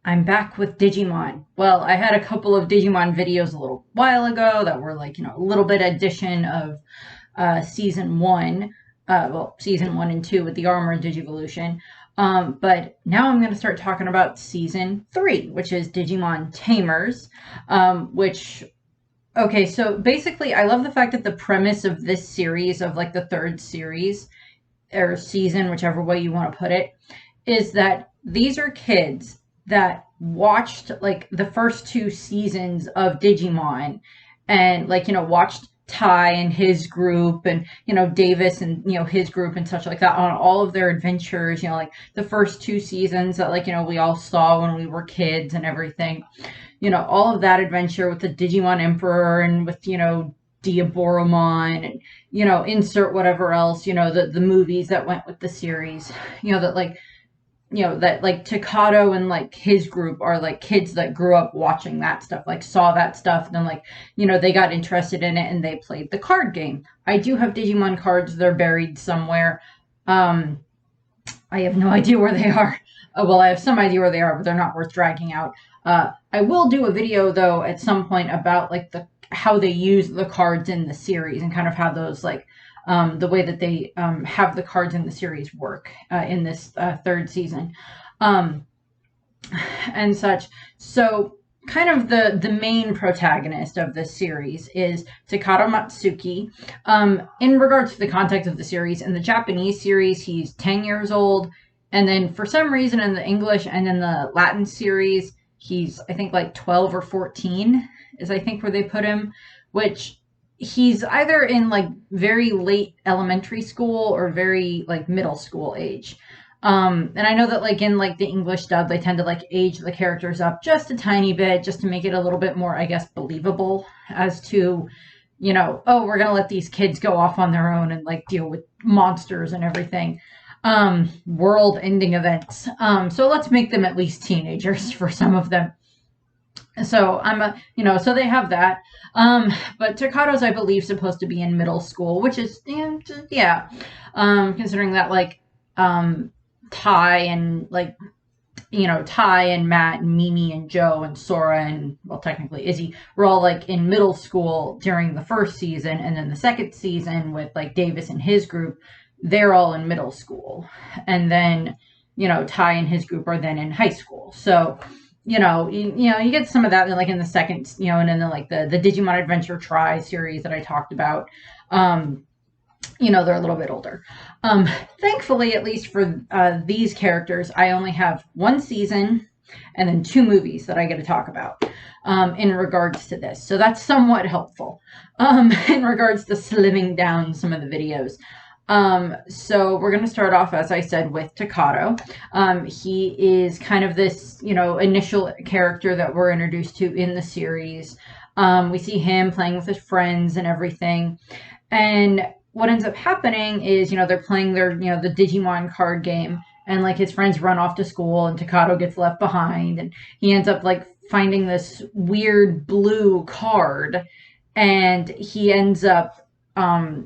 I'm back with Digimon. Well, I had a couple of Digimon videos a little while ago that were like, a little bit addition of season one, season one and two with the Armored Digivolution. But now I'm going to start talking about season three, which is Digimon Tamers, which okay, so basically, I love the fact that the premise of this series, of like the third series or season, whichever way you want to put it, is that these are kids that watched like the first two seasons of Digimon and like, watched Ty and his group and, Davis and, his group and such like that on all of their adventures, like the first two seasons that like, we all saw when we were kids and everything, all of that adventure with the Digimon Emperor and with, Diaboromon and, insert whatever else, the movies that went with the series, that like, that like Takato and like his group are like kids that grew up watching that stuff, like saw that stuff, and then like, they got interested in it and they played the card game. I do have Digimon cards, they're buried somewhere. I have no idea where they are. Well, I have some idea where they are, but they're not worth dragging out. I will do a video though at some point about like how they use the cards in the series and kind of how those like the way that they have the cards in the series work in this third season and such. So kind of the main protagonist of this series is Takato Matsuki. In regards to the context of the series, in the Japanese series, he's 10 years old. And then for some reason in the English and in the Latin series, he's, I think, like 12 or 14 is, I think, where they put him, which he's either in like very late elementary school or very like middle school age. And I know that like in like the English dub, they tend to like age the characters up just a tiny bit just to make it a little bit more, I guess, believable as to, oh, we're going to let these kids go off on their own and like deal with monsters and everything. World ending events. So let's make them at least teenagers for some of them. So so they have that. But Takato's, I believe, supposed to be in middle school, which is, yeah. Considering that like, Ty and like, Ty and Matt and Mimi and Joe and Sora and, well, technically Izzy were all like in middle school during the first season. And then the second season with like Davis and his group, they're all in middle school. And then, Ty and his group are then in high school. So, you get some of that like in the second, and then like the Digimon Adventure Try series that I talked about. They're a little bit older. Thankfully, at least for these characters, I only have one season and then two movies that I get to talk about in regards to this. So that's somewhat helpful in regards to slimming down some of the videos. So we're going to start off, as I said, with Takato. He is kind of this, initial character that we're introduced to in the series. We see him playing with his friends and everything. And what ends up happening is, they're playing their, the Digimon card game, and like his friends run off to school and Takato gets left behind, and he ends up like finding this weird blue card, and he ends up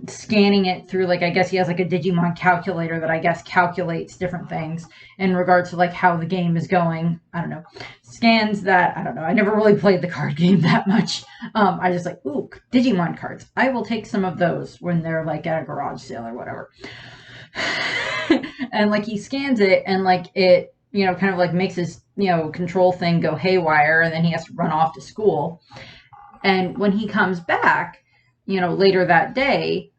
scanning it through, like, I guess he has like a Digimon calculator that I guess calculates different things in regards to like how the game is going. I don't know. Scans that. I don't know. I never really played the card game that much. I just like, ooh, Digimon cards. I will take some of those when they're like at a garage sale or whatever. And like he scans it and like it, kind of like makes his, control thing go haywire, and then he has to run off to school. And when he comes back, later that day,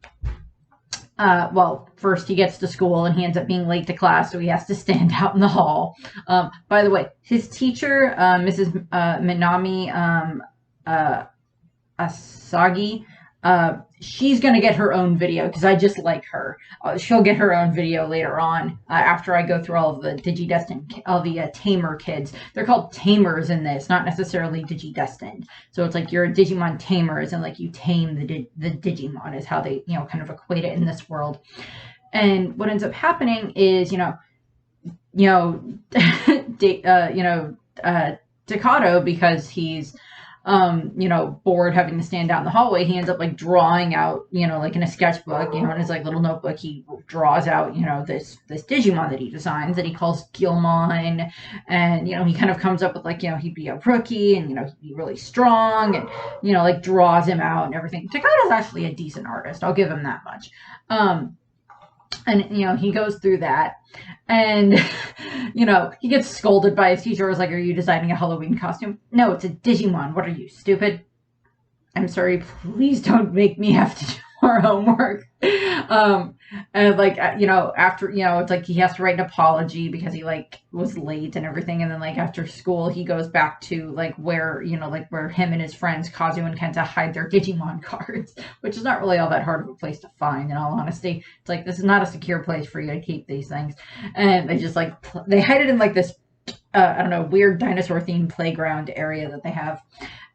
well, first he gets to school and he ends up being late to class, so he has to stand out in the hall. By the way, his teacher, Mrs. Minami Asagi, she's going to get her own video because I just like her. She'll get her own video later on after I go through all of the Digidestined, all the Tamer kids. They're called Tamers in this, not necessarily Digidestined. So it's like you're a Digimon Tamers and like you tame the Digimon is how they, kind of equate it in this world. And what ends up happening is, Takato, because he's you know, bored having to stand out in the hallway, he ends up like drawing out, you know, like in a sketchbook, you know, in his like little notebook, he draws out, you know, this Digimon that he designs that he calls Guilmon. And, you know, he kind of comes up with like, you know, he'd be a rookie and, you know, he'd be really strong and, you know, like draws him out and everything. Takato's actually a decent artist. I'll give him that much. And, you know, he goes through that and, you know, he gets scolded by his teacher. I was like, are you designing a Halloween costume? No, it's a Digimon. What are you, stupid? I'm sorry, please don't make me have to do more homework. And like, you know, after, you know, it's like he has to write an apology because he like was late and everything. And then like after school, he goes back to like where, you know, like where him and his friends Kazu and Kenta hide their Digimon cards, which is not really all that hard of a place to find, in all honesty. It's like, this is not a secure place for you to keep these things. And they just like, they hide it in like this, I don't know, weird dinosaur themed playground area that they have.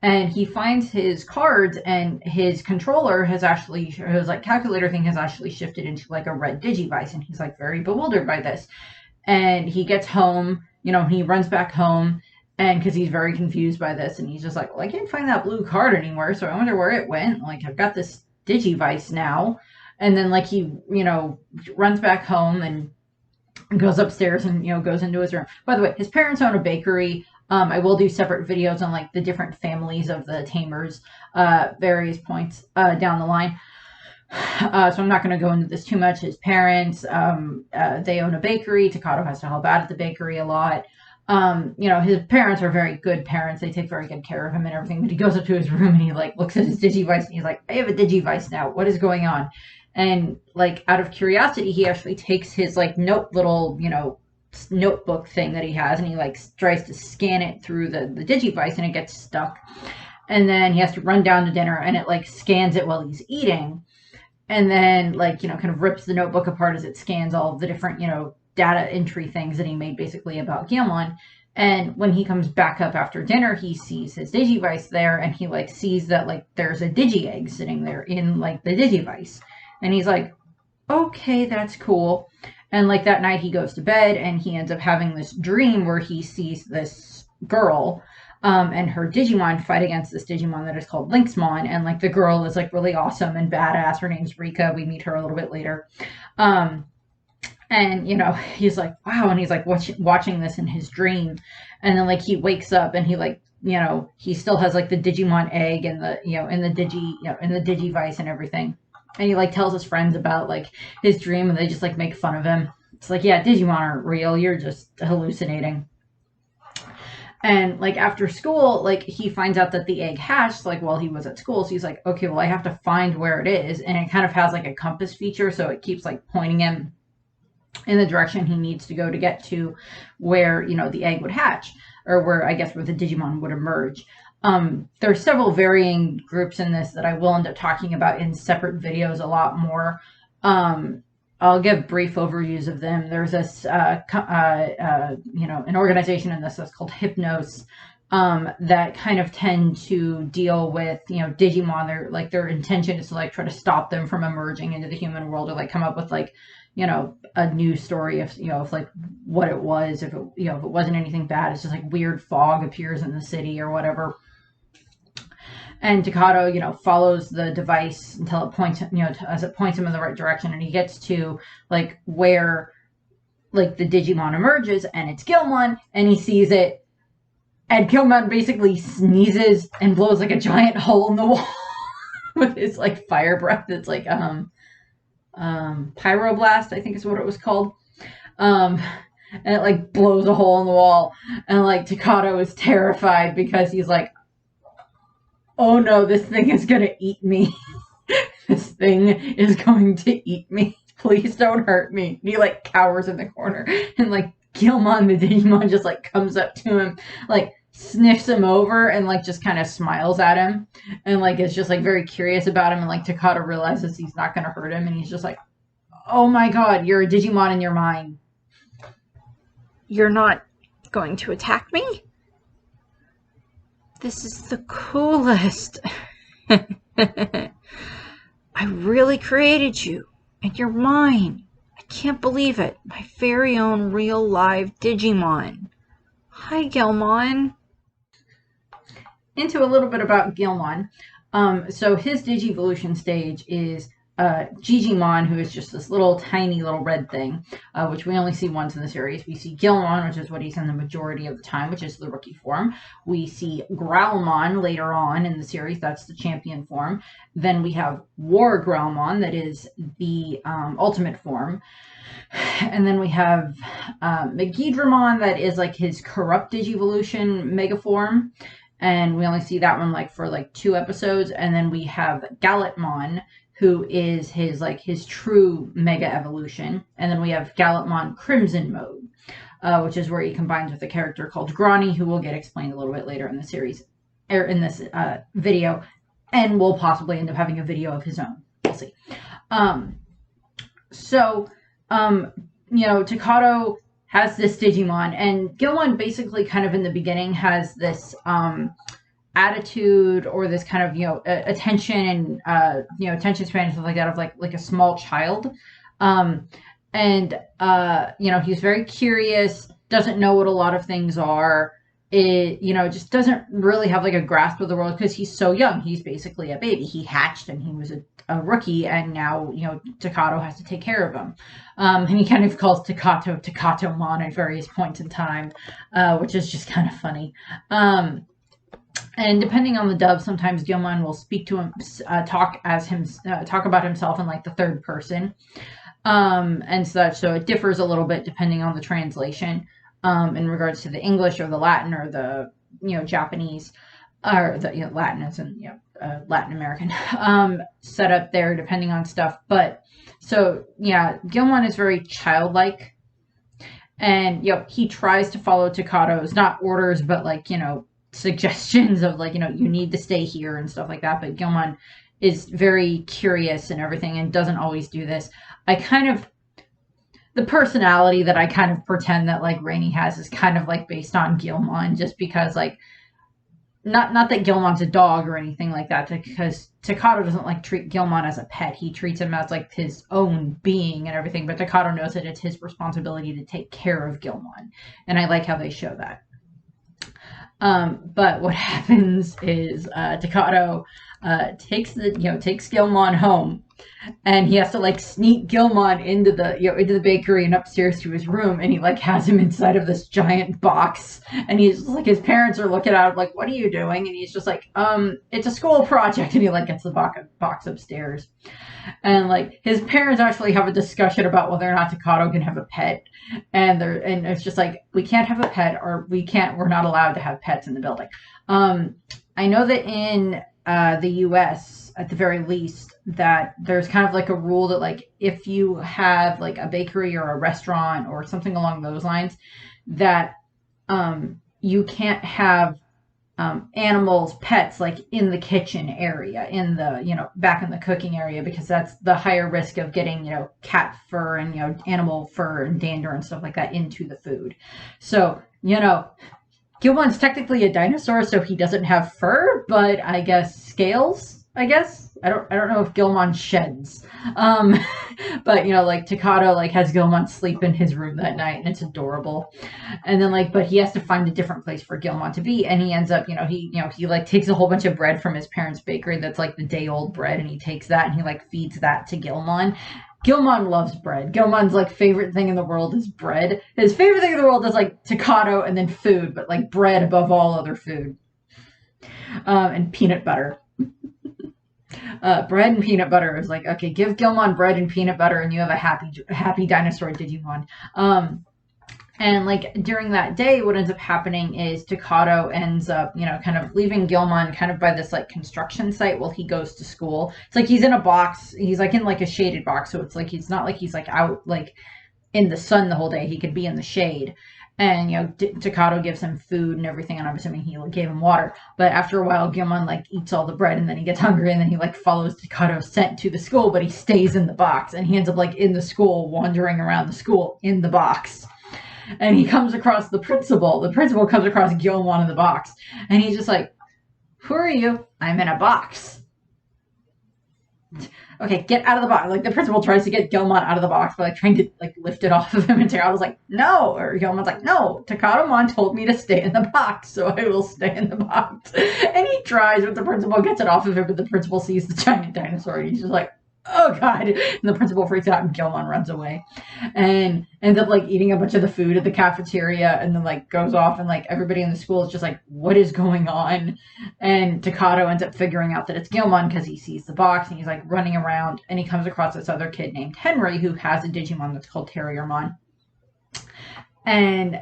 And he finds his cards, and his controller has actually, his like calculator thing has actually shifted into like a red Digivice, and he's like very bewildered by this. And he gets home, you know, he runs back home, and because he's very confused by this, and he's just like, well, I can't find that blue card anywhere, so I wonder where it went. Like, I've got this Digivice now. And then like he, you know, runs back home and goes upstairs and, you know, goes into his room. By the way, his parents own a bakery. I will do separate videos on like the different families of the Tamers, various points down the line. So I'm not going to go into this too much. His parents, they own a bakery. Takato has to help out at the bakery a lot. You know, his parents are very good parents. They take very good care of him and everything. But he goes up to his room and he like looks at his Digivice and he's like, I have a Digivice now. What is going on? And like out of curiosity, he actually takes his like little, you know, notebook thing that he has, and he like tries to scan it through the Digivice, and it gets stuck. And then he has to run down to dinner, and it like scans it while he's eating, and then like, you know, kind of rips the notebook apart as it scans all of the different, you know, data entry things that he made basically about Guilmon. And when he comes back up after dinner, he sees his Digivice there, and he like sees that like there's a Digi-Egg sitting there in like the Digivice, and he's like, okay, that's cool. And like that night he goes to bed and he ends up having this dream where he sees this girl and her Digimon fight against this Digimon that is called Lynxmon. And like the girl is like really awesome and badass. Her name's Rika. We meet her a little bit later. And, you know, he's like, wow. And he's like watching this in his dream. And then like he wakes up and he like, you know, he still has like the Digimon egg and the, you know, in the Digivice and everything. And he like tells his friends about like his dream, and they just like make fun of him. It's like, yeah, Digimon aren't real. You're just hallucinating. And like after school, like he finds out that the egg hatched like while he was at school. So he's like, okay, well, I have to find where it is. And it kind of has like a compass feature, so it keeps like pointing him in the direction he needs to go to get to where, you know, the egg would hatch, or where, I guess, where the Digimon would emerge. There are several varying groups in this that I will end up talking about in separate videos a lot more. I'll give brief overviews of them. There's this, you know, an organization in this that's called Hypnos, that kind of tend to deal with, you know, Digimon. Their intention is to like try to stop them from emerging into the human world, or like come up with like, you know, a new story of, you know, of like what it was, if it, you know, if it wasn't anything bad, it's just like weird fog appears in the city or whatever. And Takato, you know, follows the device until it points, you know, as it points him in the right direction, and he gets to like where like the Digimon emerges, and it's Guilmon, and he sees it, and Guilmon basically sneezes and blows like a giant hole in the wall with his like fire breath. It's like pyroblast, I think is what it was called. And it like blows a hole in the wall, and like Takato is terrified because he's like, oh no, this thing is gonna eat me. This thing is going to eat me. Please don't hurt me. And he like cowers in the corner, and like Guilmon the Digimon just like comes up to him, like sniffs him over, and like just kind of smiles at him, and like is just like very curious about him. And like Takato realizes he's not gonna hurt him, and he's just like, oh my god, you're a Digimon in your mind. You're not going to attack me? This is the coolest. I really created you, and you're mine. I can't believe it. My very own real live Digimon. Hi, Guilmon. into a little bit about Guilmon. So his Digivolution stage is Digimon, who is just this little tiny little red thing, which we only see once in the series. We see Guilmon, which is what he's in the majority of the time, which is the rookie form. We see Growlmon later on in the series. That's the champion form. Then we have War Growlmon, that is the ultimate form. And then we have Megidramon, that is like his corrupt Digivolution mega form. And we only see that one like for like 2 episodes. And then we have Gallantmon, who is his true mega evolution. And then we have Gallantmon Crimson mode, which is where he combines with a character called Grani, who will get explained a little bit later in the series, or in this video, and will possibly end up having a video of his own. We'll see. Takato has this Digimon, and Guilmon basically kind of in the beginning has this attitude, or this kind of attention and attention span and stuff like that, of like a small child. He's very curious, doesn't know what a lot of things are. Just doesn't really have like a grasp of the world because he's so young. He's basically a baby. He hatched and he was a rookie, and now Takato has to take care of him. And he kind of calls Takatomon at various points in time, which is just kind of funny. And depending on the dub, sometimes Guilmon will speak to him, talk about himself in like the third person, and such. So it differs a little bit depending on the translation, in regards to the English or the Latin or the Japanese, or the Latin as in Latin American setup there, depending on stuff. But so yeah, Guilmon is very childlike, and he tries to follow Takato's, not orders, but like suggestions of like you need to stay here and stuff like that. But Guilmon is very curious and everything, and doesn't always do this. The personality that I kind of pretend that like Rainy has is kind of like based on Guilmon, just because like not that Guilmon's a dog or anything like that, because Takato doesn't like treat Guilmon as a pet. He treats him as like his own being and everything, but Takato knows that it's his responsibility to take care of Guilmon, and I like how they show that. But what happens is Takato takes Guilmon home, and he has to like sneak Guilmon into the bakery and upstairs to his room, and he like has him inside of this giant box, and he's just, like, his parents are looking at him like, what are you doing? And he's just like, it's a school project, and he like gets the box upstairs. And like his parents actually have a discussion about whether or not Takato can have a pet, and it's just like, we can't have a pet, or we're not allowed to have pets in the building. I know that in the US, at the very least, that there's kind of like a rule that like if you have like a bakery or a restaurant or something along those lines, that you can't have animals, pets, like in the kitchen area, in the back in the cooking area, because that's the higher risk of getting cat fur and animal fur and dander and stuff like that into the food. So Guilmon's technically a dinosaur, so he doesn't have fur, but I guess scales. I don't know if Guilmon sheds. But like Takato like has Guilmon sleep in his room that night, and it's adorable. And then but he has to find a different place for Guilmon to be, and he ends up he like takes a whole bunch of bread from his parents' bakery that's like the day old bread, and he takes that and he like feeds that to Guilmon. Guilmon loves bread. Guilmon's like favorite thing in the world is bread. His favorite thing in the world is like Takato and then food, but like bread above all other food. And peanut butter. Bread and peanut butter is like, okay, give Guilmon bread and peanut butter and you have a happy dinosaur Digimon. And like during that day, what ends up happening is Takato ends up, kind of leaving Guilmon kind of by this like construction site while he goes to school. It's like he's in a box. He's like in like a shaded box. So it's like, it's not like he's like out like in the sun the whole day. He could be in the shade. And, Takato gives him food and everything, and I'm assuming he gave him water. But after a while, Guilmon, like, eats all the bread, and then he gets hungry, and then he, like, follows Takato's scent to the school, but he stays in the box, and he ends up, like, in the school, wandering around the school in the box. And he comes across the principal. The principal comes across Guilmon in the box, and he's just like, who are you? I'm in a box. okay, get out of the box. Like the principal tries to get Guilmon out of the box by like trying to like lift it off of him, and Takato's like, no, or Guilmon's like, no, Takatomon told me to stay in the box, so I will stay in the box. And he tries, but the principal gets it off of him, but the principal sees the giant dinosaur, and he's just like, oh god, and the principal freaks out and Guilmon runs away and ends up like eating a bunch of the food at the cafeteria, and then like goes off, and like everybody in the school is just like, what is going on? And Takato ends up figuring out that it's Guilmon because he sees the box, and he's like running around, and he comes across this other kid named Henry who has a Digimon that's called Terriermon. And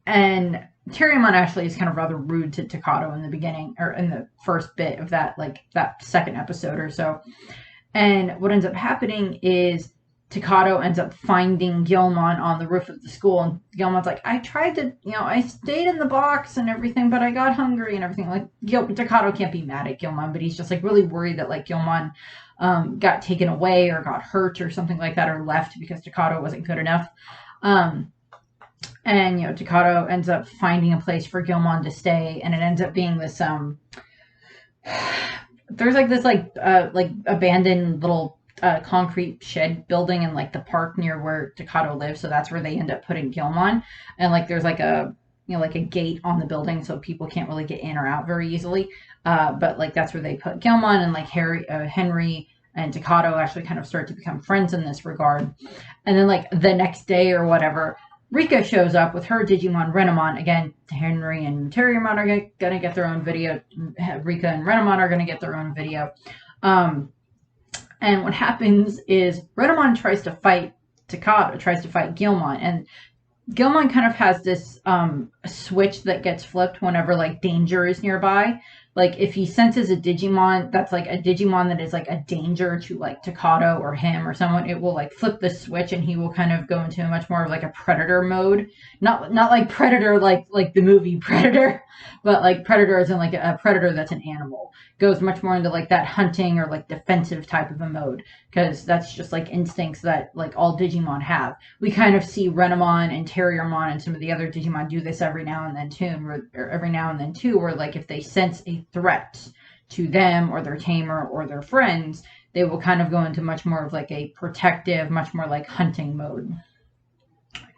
Terriermon actually is kind of rather rude to Takato in the beginning, or in the first bit of that, like that second episode or so. And what ends up happening is Takato ends up finding Guilmon on the roof of the school, and Guilmon's like, I tried to, I stayed in the box and everything, but I got hungry and everything. Like, Takato can't be mad at Guilmon, but he's just like really worried that like Guilmon got taken away or got hurt or something like that, or left because Takato wasn't good enough. And Takato ends up finding a place for Guilmon to stay, and it ends up being this there's like this like abandoned little concrete shed building in like the park near where Takato lives, so that's where they end up putting Guilmon. And like there's like a like a gate on the building, so people can't really get in or out very easily. But like that's where they put Guilmon, and like Henry and Takato actually kind of start to become friends in this regard. And then like the next day or whatever, Rika shows up with her Digimon Renamon. Again, Henry and Terriermon are going to get their own video. Rika and Renamon are going to get their own video. And what happens is Renamon tries to fight Takato, tries to fight Guilmon. And Guilmon kind of has this switch that gets flipped whenever like danger is nearby. Like if he senses a Digimon that's like a Digimon that is like a danger to like Takato or him or someone, it will like flip the switch, and he will kind of go into a much more of like a predator mode. Not like predator like the movie Predator, but like predator as in like a predator that's an animal. Goes much more into like that hunting or like defensive type of a mode, because that's just like instincts that like all Digimon have. We kind of see Renamon and Terriermon and some of the other Digimon do this every now and then too, where like if they sense a threat to them or their tamer or their friends, they will kind of go into much more of like a protective, much more like hunting mode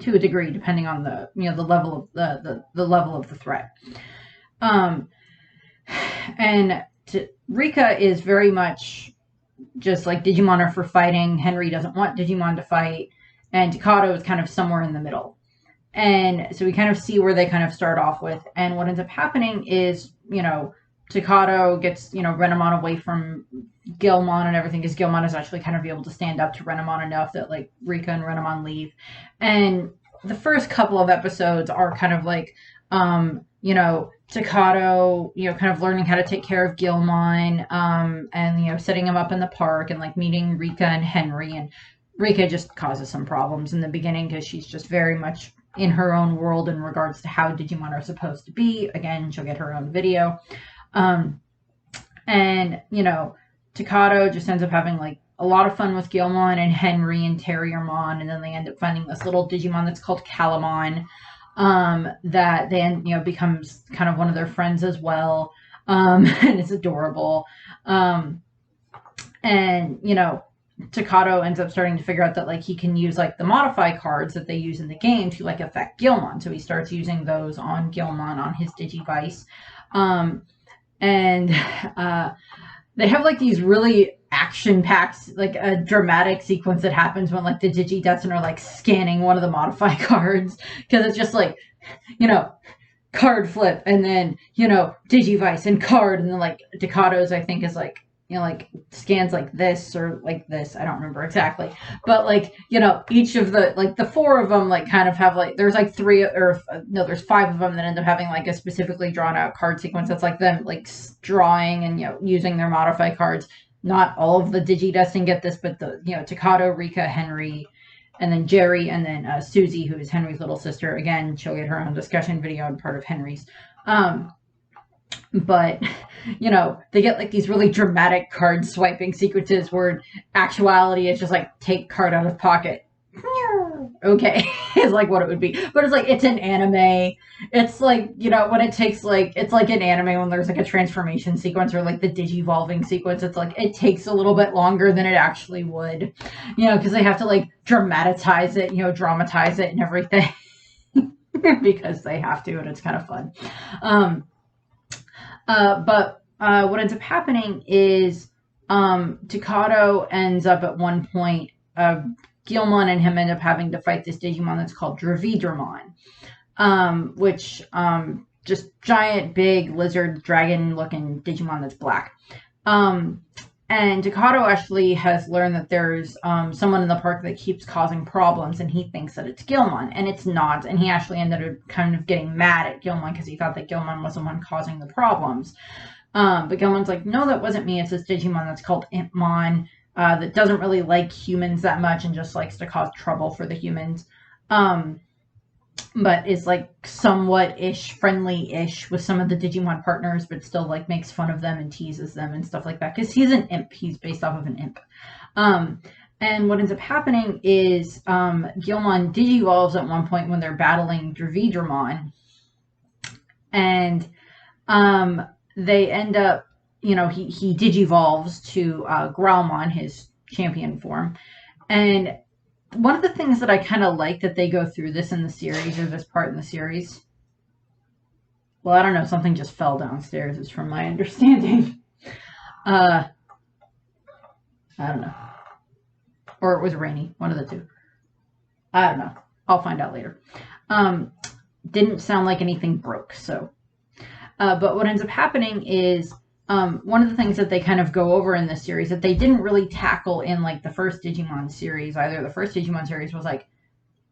to a degree, depending on the the level of the level of the threat. And Rika is very much just like Digimon are for fighting. Henry doesn't want Digimon to fight, and Takato is kind of somewhere in the middle. And so we kind of see where they kind of start off with. And what ends up happening is, Takato gets, Renamon away from Guilmon and everything, because Guilmon is actually kind of able to stand up to Renamon enough that like Rika and Renamon leave. And the first couple of episodes are kind of like, Takato, kind of learning how to take care of Guilmon, and, setting him up in the park and like meeting Rika and Henry. And Rika just causes some problems in the beginning because she's just very much in her own world in regards to how Digimon are supposed to be. Again, she'll get her own video. Takato just ends up having like a lot of fun with Guilmon and Henry and Terriermon, and then they end up finding this little Digimon that's called Calamon, that then becomes kind of one of their friends as well, and it's adorable. Takato ends up starting to figure out that like he can use like the modify cards that they use in the game to like affect Guilmon, so he starts using those on Guilmon on his Digivice. They have like these really action-packed, like a dramatic sequence that happens when like the Digidestin are like scanning one of the modify cards, because it's just like, card flip, and then, Digivice and card, and then like Takato's I think is like, like scans like this or like this. I don't remember exactly, but like, each of the, like the four of them like kind of have like, there's like there's five of them that end up having like a specifically drawn out card sequence that's like them like drawing and, using their modify cards. Not all of the Digidestin get this, but the, Takato, Rika, Henry, and then Jerry, and then Susie, who is Henry's little sister. Again, she'll get her own discussion video and part of Henry's. But, they get like these really dramatic card swiping sequences where in actuality it's just like take card out of pocket okay is like what it would be. But it's like it's an anime. It's like, you know, when it takes like it's like an anime when there's like a transformation sequence or like the digivolving sequence, it's like it takes a little bit longer than it actually would. You know, because they have to like dramatize it, you know, dramatize it and everything. Because they have to, and it's kind of fun. Um but what ends up happening is Takato ends up at one point, Guilmon and him end up having to fight this Digimon that's called Dravidramon, which just giant, big lizard dragon looking Digimon that's black. And Takato actually has learned that there's someone in the park that keeps causing problems, and he thinks that it's Guilmon, and it's not. And he actually ended up kind of getting mad at Guilmon because he thought that Guilmon was the one causing the problems. But Guilmon's like, no, that wasn't me. It's this Digimon that's called Impmon, that doesn't really like humans that much and just likes to cause trouble for the humans. But is like somewhat-ish, friendly-ish with some of the Digimon partners, but still like makes fun of them and teases them and stuff like that. Because he's an imp. He's based off of an imp. And what ends up happening is Guilmon digivolves at one point when they're battling Dravidramon. And they end up, you know, he digivolves to Growlmon, his champion form. And one of the things that I kind of like that they go through this in the series, or this part in the series, well, I don't know, something just fell downstairs, is from my understanding. I don't know. Or it was rainy, one of the two. I don't know. I'll find out later. Didn't sound like anything broke, so. But what ends up happening is one of the things that they kind of go over in this series that they didn't really tackle in like the first Digimon series either. The first Digimon series was like,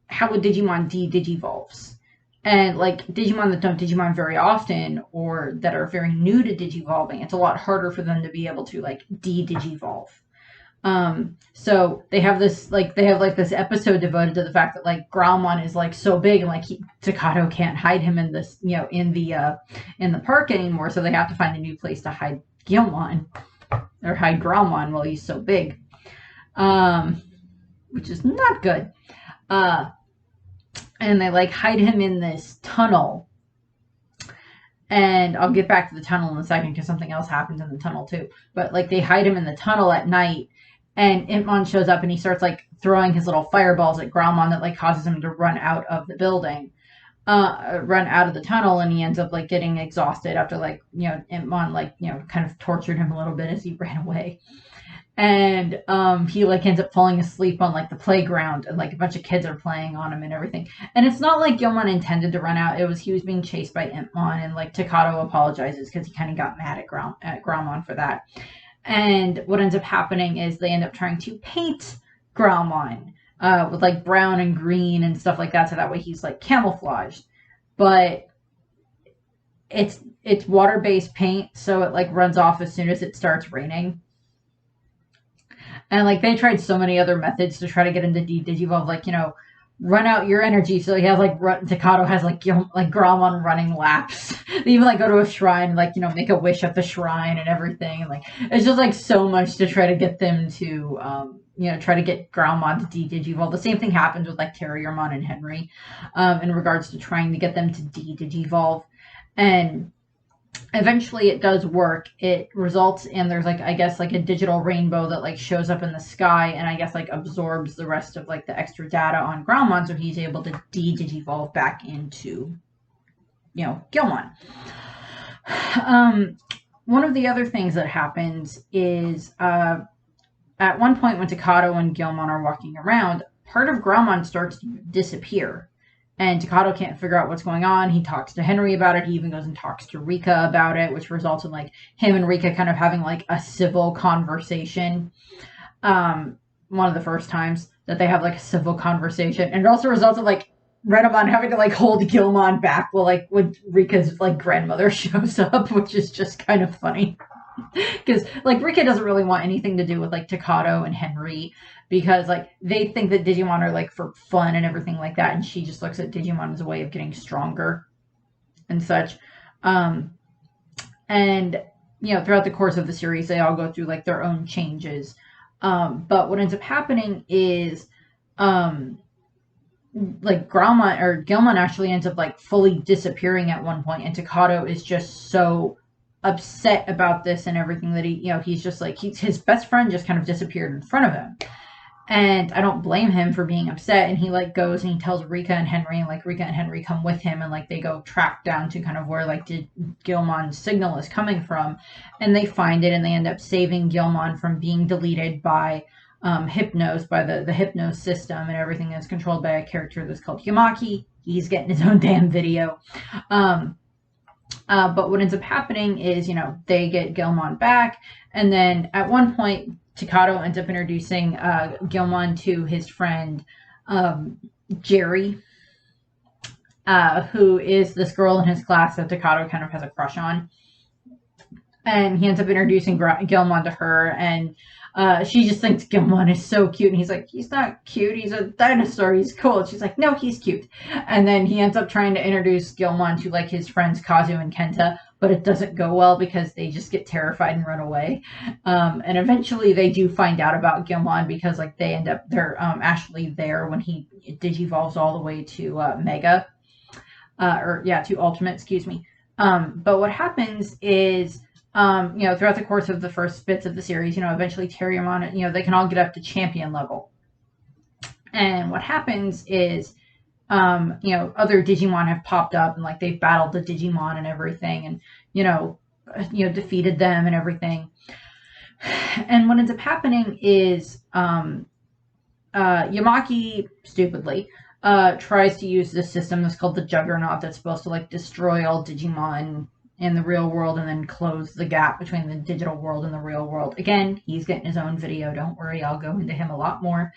how would Digimon digivolves? And like Digimon that don't Digimon very often or that are very new to digivolving, it's a lot harder for them to be able to like digivolve. So they have this this episode devoted to the fact that like Growlmon is like so big and like Takato can't hide him in this, you know, in the park anymore, so they have to find a new place to hide Guilmon or hide Growlmon while he's so big, which is not good. And they like hide him in this tunnel. And I'll get back to the tunnel in a second because something else happens in the tunnel too. But like they hide him in the tunnel at night. And Impmon shows up and he starts like throwing his little fireballs at Growlmon that like causes him to run out of the building, run out of the tunnel, and he ends up like getting exhausted after like, you know, Impmon like, you know, kind of tortured him a little bit as he ran away. And he like ends up falling asleep on like the playground, and like a bunch of kids are playing on him and everything. And it's not like Guilmon intended to run out. It was he was being chased by Impmon, and like Takato apologizes because he kind of got mad at Growlmon for that. And what ends up happening is they end up trying to paint Growlmon with like brown and green and stuff like that, so that way he's like camouflaged. But it's water-based paint, so it like runs off as soon as it starts raining. And like they tried so many other methods to try to get him to digivolve, like, you know, run out your energy. So he has like Takato has like Growlmon running laps. They even like go to a shrine and like, you know, make a wish at the shrine and everything. And like it's just like so much to try to get them to you know, try to get Growlmon to digivolve. The same thing happens with like Terriermon and Henry in regards to trying to get them to digivolve. And eventually it does work. It results in there's like, I guess, like a digital rainbow that like shows up in the sky and I guess like absorbs the rest of like the extra data on Growlmon, so he's able to digivolve back into, you know, Guilmon. One of the other things that happens is at one point when Takato and Guilmon are walking around, part of Growlmon starts to disappear. And Takato can't figure out what's going on. He talks to Henry about it. He even goes and talks to Rika about it, which results in like him and Rika kind of having like a civil conversation. One of the first times that they have like a civil conversation. And it also results in like Renamon having to like hold Guilmon back while like when Rika's like grandmother shows up, which is just kind of funny. Because like Rika doesn't really want anything to do with like Takato and Henry, because like they think that Digimon are like for fun and everything like that, and she just looks at Digimon as a way of getting stronger and such. And you know, throughout the course of the series they all go through like their own changes. But what ends up happening is like Guilmon actually ends up like fully disappearing at one point, and Takato is just so upset about this and everything that he's just like his best friend just kind of disappeared in front of him. And I don't blame him for being upset. And he like goes and he tells Rika and Henry, and like Rika and Henry come with him, and like they go track down to kind of where like Guilmon's signal is coming from, and they find it, and they end up saving Guilmon from being deleted by Hypnos, by the Hypnos system, and everything that's controlled by a character that's called Yamaki. He's getting his own damn video. But what ends up happening is, they get Guilmon back, and then at one point, Takato ends up introducing Guilmon to his friend Jerry, who is this girl in his class that Takato kind of has a crush on. And he ends up introducing Guilmon to her, and she just thinks Guilmon is so cute. And he's like, he's not cute. He's a dinosaur. He's cool. And she's like, no, he's cute. And then he ends up trying to introduce Guilmon to like his friends Kazu and Kenta, but it doesn't go well because they just get terrified and run away. And eventually they do find out about Guilmon because like they're actually there when he digivolves all the way to Mega, to Ultimate, excuse me. But what happens is, throughout the course of the first bits of the series, eventually Terriermon, they can all get up to champion level. And what happens is, other Digimon have popped up and like they've battled the Digimon and everything, and, defeated them and everything. And what ends up happening is, Yamaki, stupidly, tries to use this system that's called the Juggernaut that's supposed to like destroy all Digimon in the real world and then close the gap between the digital world and the real world. Again, he's getting his own video. Don't worry, I'll go into him a lot more.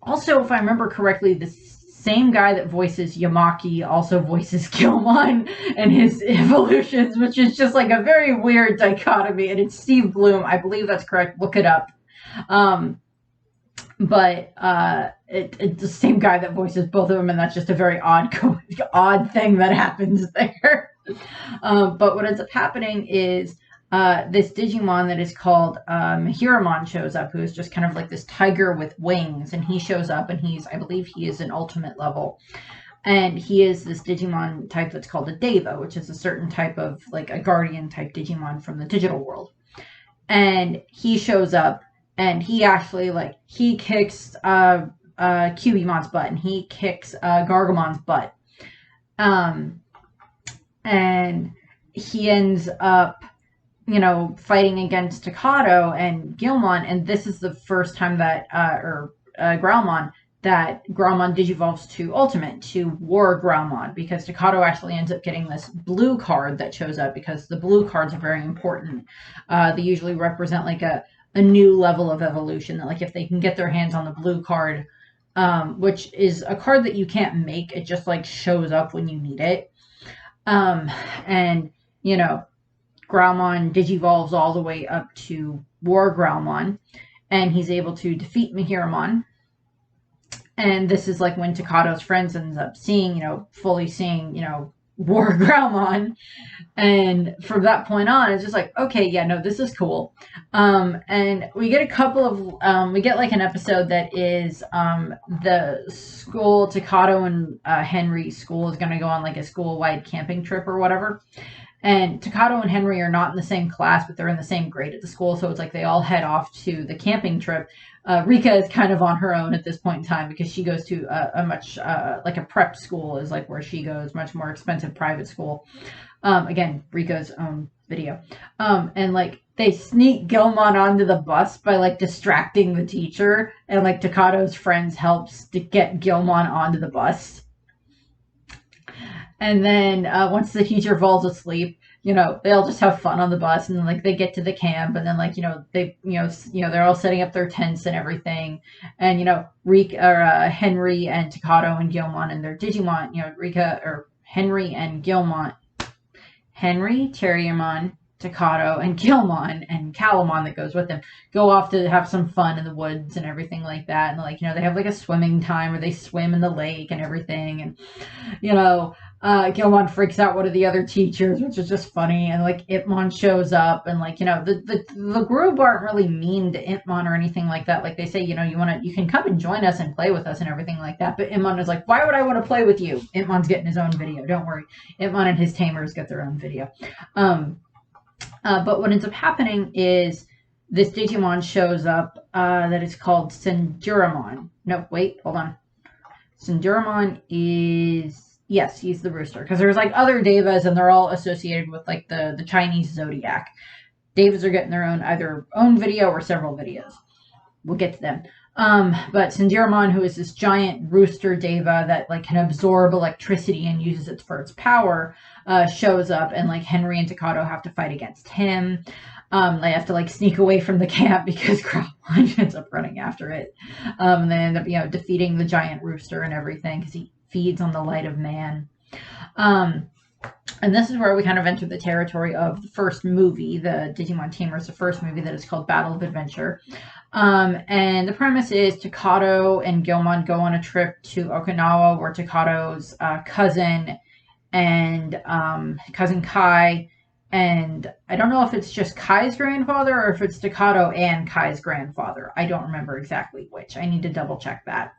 Also, if I remember correctly, the same guy that voices Yamaki also voices Guilmon and his evolutions, which is just like a very weird dichotomy. And it's Steve Bloom. I believe that's correct. Look it up. But it's the same guy that voices both of them, and that's just a very odd thing that happens there. But what ends up happening is this Digimon that is called Mihiramon shows up, who is just kind of like this tiger with wings, and he shows up, and I believe he is an ultimate level, and he is this Digimon type that's called a Deva, which is a certain type of like a guardian type Digimon from the digital world. And he shows up, and he actually he kicks Cubimon's butt, and he kicks Gargamon's butt. And he ends up, fighting against Takato and Guilmon, and this is the first time that, Growlmon, that Growlmon digivolves to Ultimate, to War Growlmon, because Takato actually ends up getting this blue card that shows up, because the blue cards are very important. They usually represent like a new level of evolution, that like if they can get their hands on the blue card, which is a card that you can't make, it just like shows up when you need it. And, Growlmon digivolves all the way up to War Growlmon, and he's able to defeat Mihiramon. And this is like when Takato's friends ends up fully seeing, War Growlmon. And from that point on, it's just like, okay, yeah, no, this is cool. And we get we get like an episode that is the school, Takato and Henry's school is going to go on like a school-wide camping trip or whatever. And Takato and Henry are not in the same class, but they're in the same grade at the school. So it's like they all head off to the camping trip. Rika is kind of on her own at this point in time because she goes to a much, like a prep school is like where she goes, much more expensive private school. Again, Rika's own video. And like they sneak Guilmon onto the bus by like distracting the teacher, and like Takato's friends helps to get Guilmon onto the bus. And then once the teacher falls asleep, they all just have fun on the bus, and then like they get to the camp, and then like they're all setting up their tents and everything, and Henry and Takato and Guilmon and their Digimon, Henry and Guilmon, Henry, Terriermon, Takato, and Guilmon, and Calamon that goes with them, go off to have some fun in the woods and everything like that, and like they have like a swimming time where they swim in the lake and everything, and Guilmon freaks out one of the other teachers, which is just funny. And like Itmon shows up, and like the group aren't really mean to Itmon or anything like that. Like they say, you can come and join us and play with us and everything like that. But Itmon is like, why would I want to play with you? Itmon's getting his own video. Don't worry, Itmon and his tamers get their own video. But what ends up happening is this Digimon shows up that is called Senduramon. No, wait, hold on. Senduramon is... Yes, he's the rooster. Because there's like other devas and they're all associated with like the Chinese zodiac. Devas are getting their own either own video or several videos. We'll get to them. But Senduramon, who is this giant rooster deva that like can absorb electricity and uses it for its power, shows up, and like Henry and Takato have to fight against him. They have to like sneak away from the camp because Guilmon ends up running after it. They end up defeating the giant rooster and everything because he feeds on the light of man. And this is where we kind of enter the territory of the first movie, the Digimon Tamers, the first movie that is called Battle of Adventure. And the premise is Takato and Guilmon go on a trip to Okinawa where Takato's cousin and cousin Kai, and I don't know if it's just Kai's grandfather or if it's Takato and Kai's grandfather. I don't remember exactly which. I need to double check that.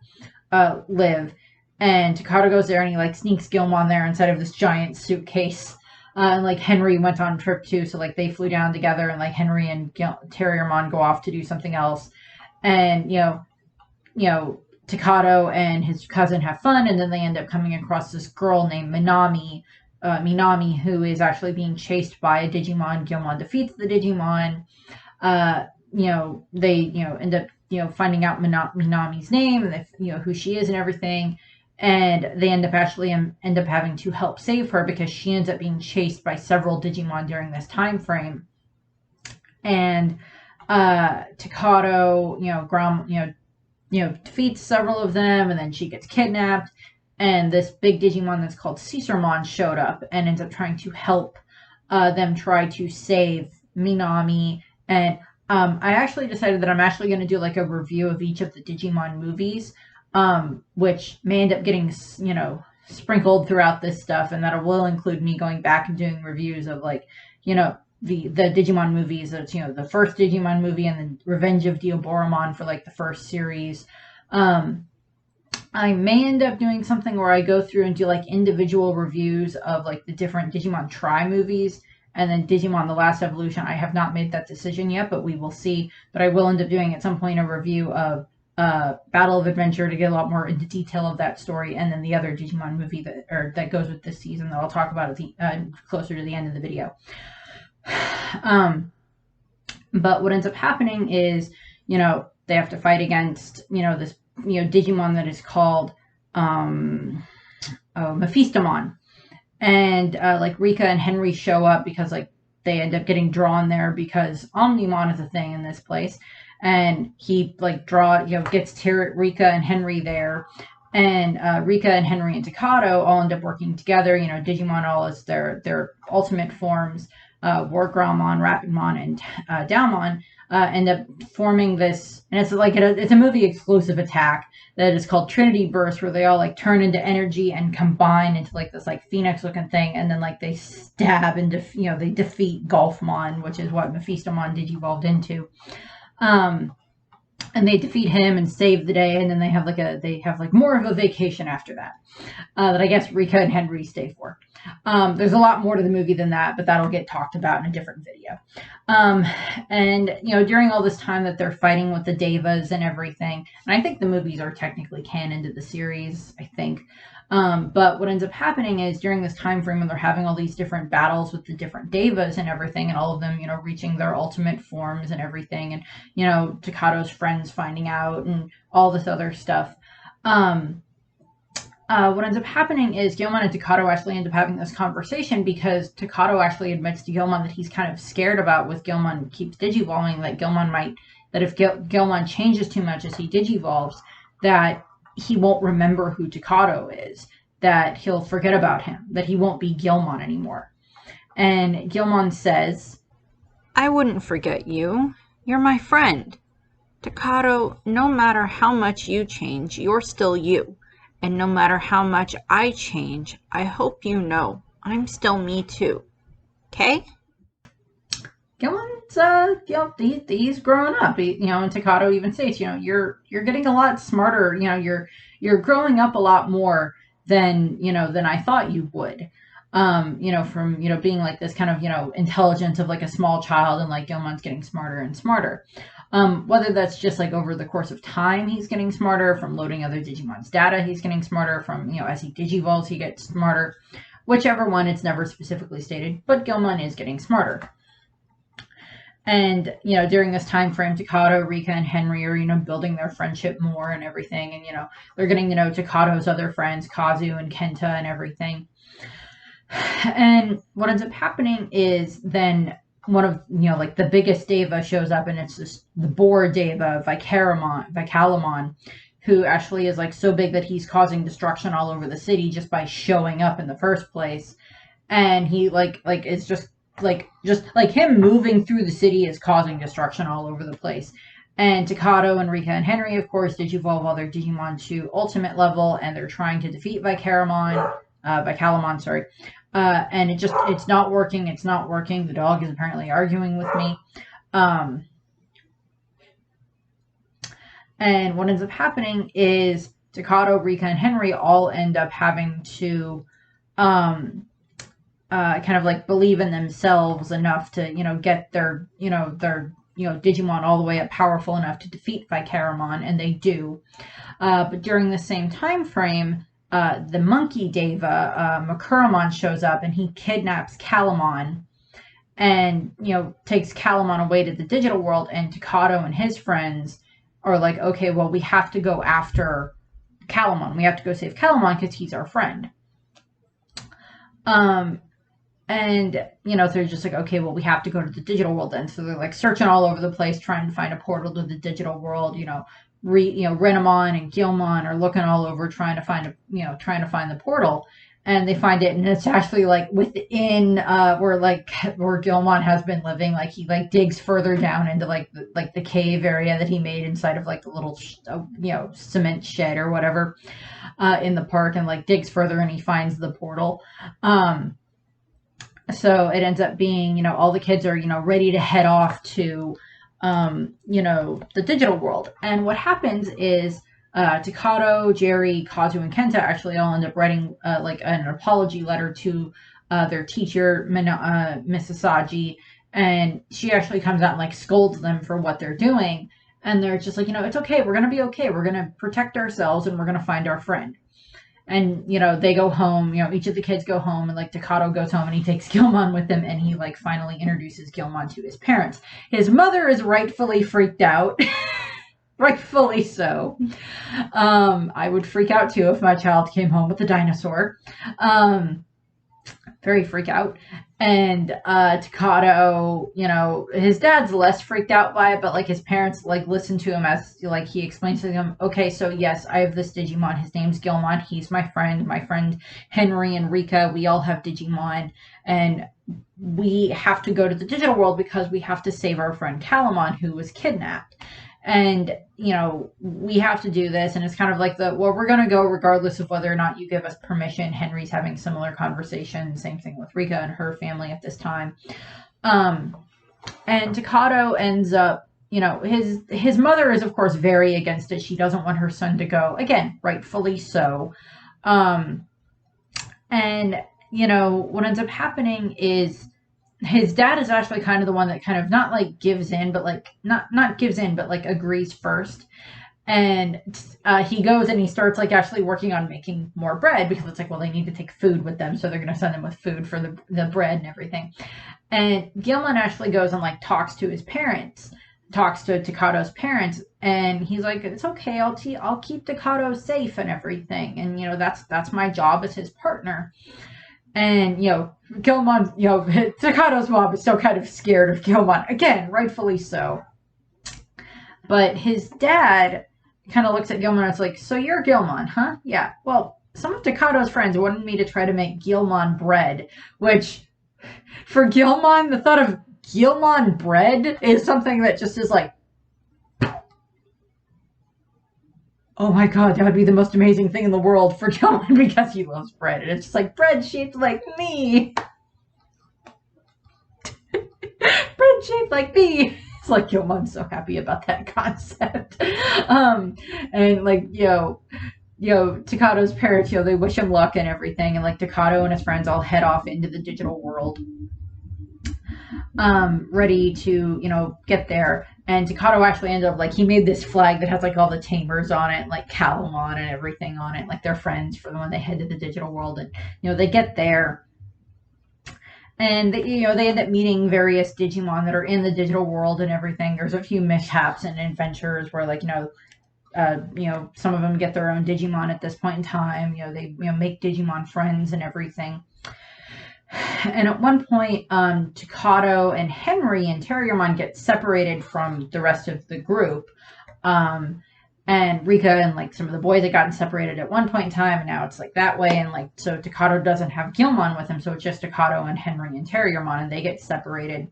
Live. And Takato goes there and he like sneaks Guilmon there inside of this giant suitcase. And like Henry went on a trip too, so like they flew down together, and like Henry and Terriermon go off to do something else. And Takato and his cousin have fun, and then they end up coming across this girl named Minami, who is actually being chased by a Digimon. Guilmon defeats the Digimon. They end up finding out Minami's name and who she is and everything. And they end up having to help save her because she ends up being chased by several Digimon during this time frame. And Takato, defeats several of them, and then she gets kidnapped. And this big Digimon that's called Caesarmon showed up and ends up trying to help them try to save Minami. And I actually decided that I'm actually going to do like a review of each of the Digimon movies, which may end up getting, sprinkled throughout this stuff. And that will include me going back and doing reviews of like, the Digimon movies. It's, the first Digimon movie and then Revenge of Diaboromon for like the first series. I may end up doing something where I go through and do like individual reviews of like the different Digimon Tri movies, and then Digimon The Last Evolution. I have not made that decision yet, but we will see. But I will end up doing at some point a review of Battle of Adventure to get a lot more into detail of that story, and then the other Digimon movie that goes with this season that I'll talk about at the closer to the end of the video. But what ends up happening is, they have to fight against, this Digimon that is called Mephistomon. And like Rika and Henry show up because like they end up getting drawn there because Omnimon is a thing in this place. And he like gets Rika and Henry there. And Rika and Henry and Takato all end up working together. Digimon all is their ultimate forms. Wargramon, Rapidmon, and Daumon end up forming this, and it's like it's a movie exclusive attack that is called Trinity Burst, where they all like turn into energy and combine into like this like phoenix looking thing, and then like they stab and they defeat Golfmon, which is what Mephistomon digivolved into. And they defeat him and save the day, and then they have more of a vacation after that that I guess Rika and Henry stay for. There's a lot more to the movie than that, but that'll get talked about in a different video. And during all this time that they're fighting with the Devas and everything, and I think the movies are technically canon to the series, I think. But what ends up happening is during this time frame when they're having all these different battles with the different Devas and everything, and all of them, reaching their ultimate forms and everything, and, Takato's friends finding out and all this other stuff. What ends up happening is Guilmon and Takato actually end up having this conversation because Takato actually admits to Guilmon that he's kind of scared about with Guilmon keeps digivolving, that if Guilmon changes too much as he digivolves, that he won't remember who Takato is, that he'll forget about him, that he won't be Guilmon anymore. And Guilmon says, I wouldn't forget you. You're my friend. Takato, no matter how much you change, you're still you. And no matter how much I change, I hope you know I'm still me too. Okay? Guilmon's, he's growing up. And Takato even states, you're getting a lot smarter. You're growing up a lot more than I thought you would. From being like this kind of intelligence of like a small child, and like Guilmon's getting smarter and smarter. Whether that's just like over the course of time, he's getting smarter from loading other Digimon's data. He's getting smarter from as he digivolves, he gets smarter. Whichever one, it's never specifically stated, but Guilmon is getting smarter. And, during this time frame, Takato, Rika, and Henry are, building their friendship more and everything. And, they're getting to know Takato's other friends, Kazu and Kenta and everything. And what ends up happening is then one of, like the biggest Deva shows up, and it's the boar Deva, Vicalomon, who actually is like so big that he's causing destruction all over the city just by showing up in the first place. And he it's just him moving through the city is causing destruction all over the place. And Takato and Rika and Henry, of course, digivolve all their Digimon to ultimate level, and they're trying to defeat Vicalomon, sorry. And it's not working. It's not working. The dog is apparently arguing with me. And what ends up happening is Takato, Rika, and Henry all end up having to kind of like believe in themselves enough to, get their Digimon all the way up powerful enough to defeat Vicalomon, and they do. But during the same time frame, the monkey Deva, Makuramon, shows up, and he kidnaps Calomon and, takes Calomon away to the digital world, and Takato and his friends are like, okay, well, we have to go after Calomon. We have to go save Calomon because he's our friend. And, they're just like, okay, well, we have to go to the digital world then. So they're like searching all over the place, trying to find a portal to the digital world. Renamon and Guilmon are looking all over, trying to find the portal. And they find it, and it's actually like within where Guilmon has been living. Like he digs further down into the cave area that he made inside of the little cement shed or whatever in the park, and digs further, and he finds the portal. So it ends up being, all the kids are, ready to head off to, the digital world. And what happens is Takato, Jerry, Kazu, and Kenta actually all end up writing an apology letter to their teacher, Miss Asagi. And she actually comes out and scolds them for what they're doing. And they're just like, it's okay. We're going to be okay. We're going to protect ourselves, and we're going to find our friend. And, they go home, each of the kids go home, and Takato goes home, and he takes Guilmon with him, and he finally introduces Guilmon to his parents. His mother is rightfully freaked out. Rightfully so. I would freak out too if my child came home with a dinosaur. Very freak out. And Takato, his dad's less freaked out by it, but his parents listen to him as he explains to them, okay, so yes, I have this Digimon. His name's Guilmon. He's my friend. My friend Henry and Rika, we all have Digimon, and we have to go to the digital world because we have to save our friend Calomon, who was kidnapped. And, we have to do this. And it's kind of we're going to go regardless of whether or not you give us permission. Henry's having similar conversations. Same thing with Rika and her family at this time. And Takato ends up, his mother is, of course, very against it. She doesn't want her son to go. Again, rightfully so. And, what ends up happening is his dad is actually kind of the one that kind of not gives in, but not gives in, but agrees first. And he goes and he starts actually working on making more bread, because it's well, they need to take food with them, so they're going to send them with food for the bread and everything. And Guilmon actually goes and talks to his parents, talks to Takato's parents, and he's like, it's okay, I'll keep Takato safe and everything, and that's my job as his partner. And, Guilmon, Takato's mom is still kind of scared of Guilmon. Again, rightfully so. But his dad kind of looks at Guilmon and it's like, so you're Guilmon, huh? Yeah. Well, some of Takato's friends wanted me to try to make Guilmon bread, which, for Guilmon, the thought of Guilmon bread is something that just is oh my god, that would be the most amazing thing in the world for Guilmon because he loves bread. And it's just like, bread shaped like me. Bread shaped like me. It's like, Guilmon's so happy about that concept. And like, Takato's parents, they wish him luck and everything. And like Takato and his friends all head off into the digital world, ready to, get there. And Takato actually ended up, like, he made this flag that has, like, all the Tamers on it, like, Guilmon and everything on it, like, their friends for when they head to the digital world. And, they get there, and, they end up meeting various Digimon that are in the digital world and everything. There's a few mishaps and adventures where, like, some of them get their own Digimon at this point in time. They, make Digimon friends and everything. And at one point, Takato and Henry and Terriermon get separated from the rest of the group. And Rika and like some of the boys had gotten separated at one point in time, and now it's like that way. And like, so Takato doesn't have Guilmon with him, so it's just Takato and Henry and Terriermon, and they get separated.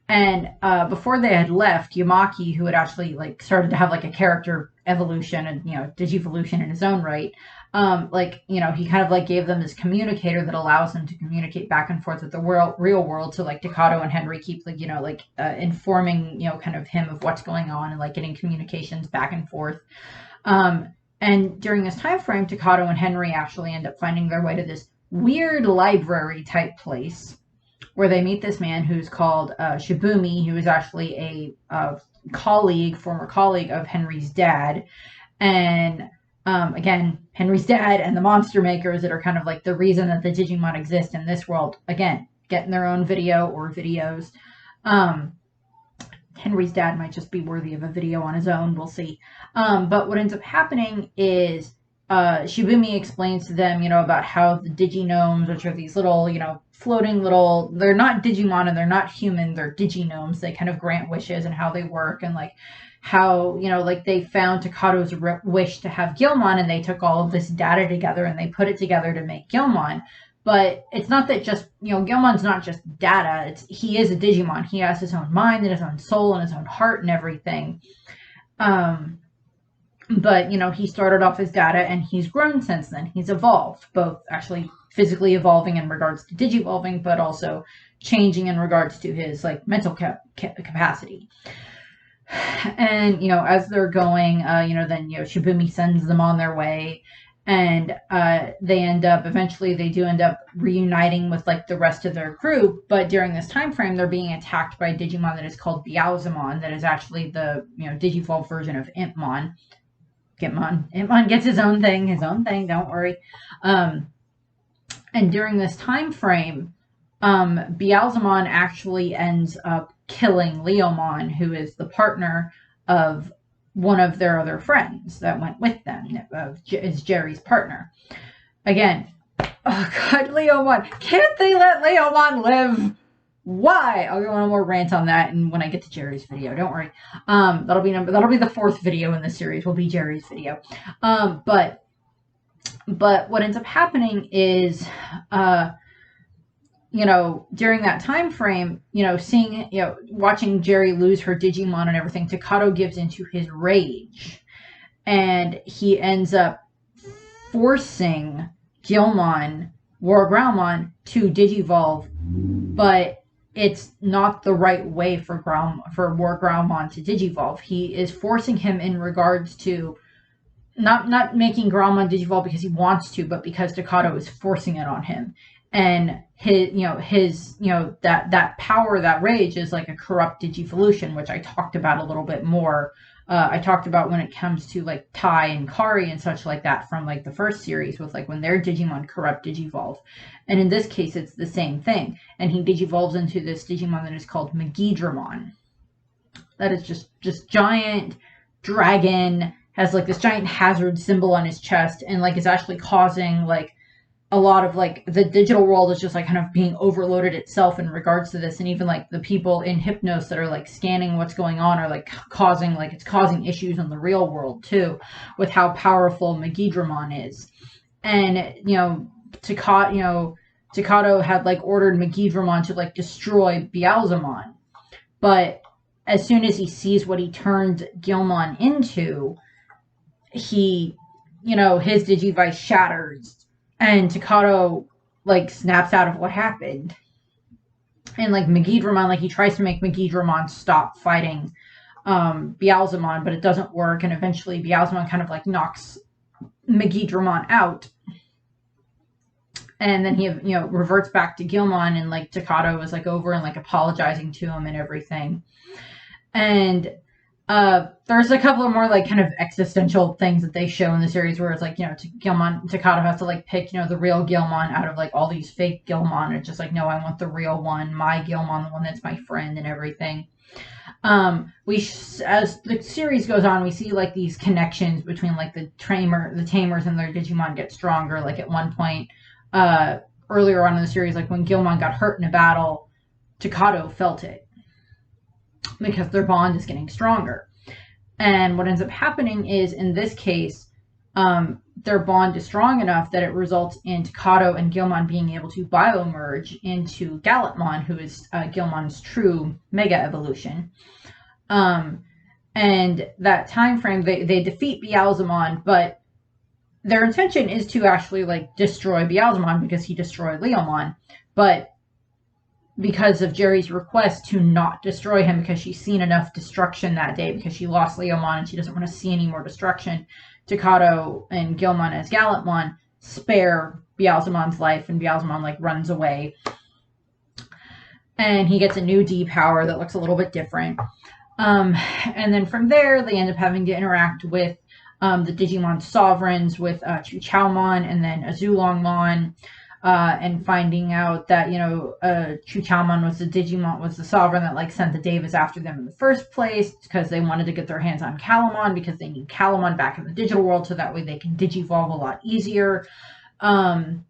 And before they had left, Yamaki, who had actually like started to have like a character evolution and digivolution in his own right, he kind of like gave them this communicator that allows them to communicate back and forth with the real world. So like Takato and Henry keep like informing kind of him of what's going on and like getting communications back and forth. And during this time frame, Takato and Henry actually end up finding their way to this weird library type place where they meet this man who's called Shibumi, who is actually a former colleague of Henry's dad. And again, Henry's dad and the monster makers that are kind of like the reason that the Digimon exist in this world, again, getting their own video or videos. Henry's dad might just be worthy of a video on his own, we'll see. But what ends up happening is Shibumi explains to them, about how the Diginomes, which are these little, floating little, they're not Digimon and they're not human, they're Diginomes. They kind of grant wishes and how they work, and like how, like they found Takato's wish to have Guilmon, and they took all of this data together and they put it together to make Guilmon. But it's not that just, Guilmon's not just data. He is a Digimon. He has his own mind and his own soul and his own heart and everything. But, he started off as data and he's grown since then. He's evolved, both actually physically evolving in regards to digivolving, but also changing in regards to his like mental capacity. And, as they're going, then, Shibumi sends them on their way, and eventually they do end up reuniting with like the rest of their group. But during this time frame, they're being attacked by a Digimon that is called Bialzamon, that is actually the, Digivolve version of Impmon. Impmon gets his own thing, don't worry. And during this time frame, Bialzamon actually ends up killing Leomon, who is the partner of one of their other friends that went with them, is Jerry's partner. Again, oh god, Leomon, can't they let Leomon live? Why? I'll go on a more rant on that, and when I get to Jerry's video, don't worry. That'll be the fourth video in the series. Will be Jerry's video. But what ends up happening is, during that time frame, watching Jerry lose her Digimon and everything, Takato gives into his rage, and he ends up forcing Guilmon, Guilmon, to digivolve, but it's not the right way for Guilmon to digivolve. He is forcing him in regards to not making Guilmon digivolve because he wants to, but because Takato is forcing it on him. And that power, that rage is like a corrupt digivolution, which I talked about a little bit more. I talked about when it comes to like Tai and Kari and such like that from like the first series with like when their Digimon corrupt digivolve. And in this case, it's the same thing. And he digivolves into this Digimon that is called Megidramon. That is just giant dragon, has like this giant hazard symbol on his chest, and like is actually causing like a lot of like the digital world is just like kind of being overloaded itself in regards to this. And even like the people in Hypnos that are like scanning what's going on are like causing issues in the real world too, with how powerful Megidramon is. And Takato had like ordered Megidramon to like destroy Bialzamon, but as soon as he sees what he turned Guilmon into, he, his Digivice shatters, and Takato like snaps out of what happened. And like Megidramon, like he tries to make Megidramon stop fighting Beelzemon, but it doesn't work, and eventually Beelzemon kind of like knocks Megidramon out. And then he, reverts back to Guilmon, and like Takato was like over and like apologizing to him and everything. And there's a couple of more like kind of existential things that they show in the series where it's like, Takato has to like pick, the real Guilmon out of like all these fake Guilmon. It's just like, no, I want the real one, my Guilmon, the one that's my friend and everything. As the series goes on, we see like these connections between like the Tamers and their Digimon get stronger. Like at one point, earlier on in the series, like when Guilmon got hurt in a battle, Takato felt it because their bond is getting stronger. And what ends up happening is, in this case, their bond is strong enough that it results in Takato and Guilmon being able to biomerge into Gallantmon, who is Guilmon's true mega evolution. And that time frame, they defeat Beelzemon, but their intention is to actually like destroy Beelzemon because he destroyed Leomon. But because of Jerry's request to not destroy him because she's seen enough destruction that day because she lost Leomon and she doesn't want to see any more destruction, Takato and Guilmon as Gallantmon spare Beelzemon's life, and Beelzemon like runs away. And he gets a new D power that looks a little bit different. And then from there, they end up having to interact with the Digimon Sovereigns, with Chuchaomon and then Azulongmon, and finding out that, Chuchaomon was the Sovereign that like sent the Davis after them in the first place because they wanted to get their hands on Calamon because they need Calamon back in the digital world so that way they can digivolve a lot easier. And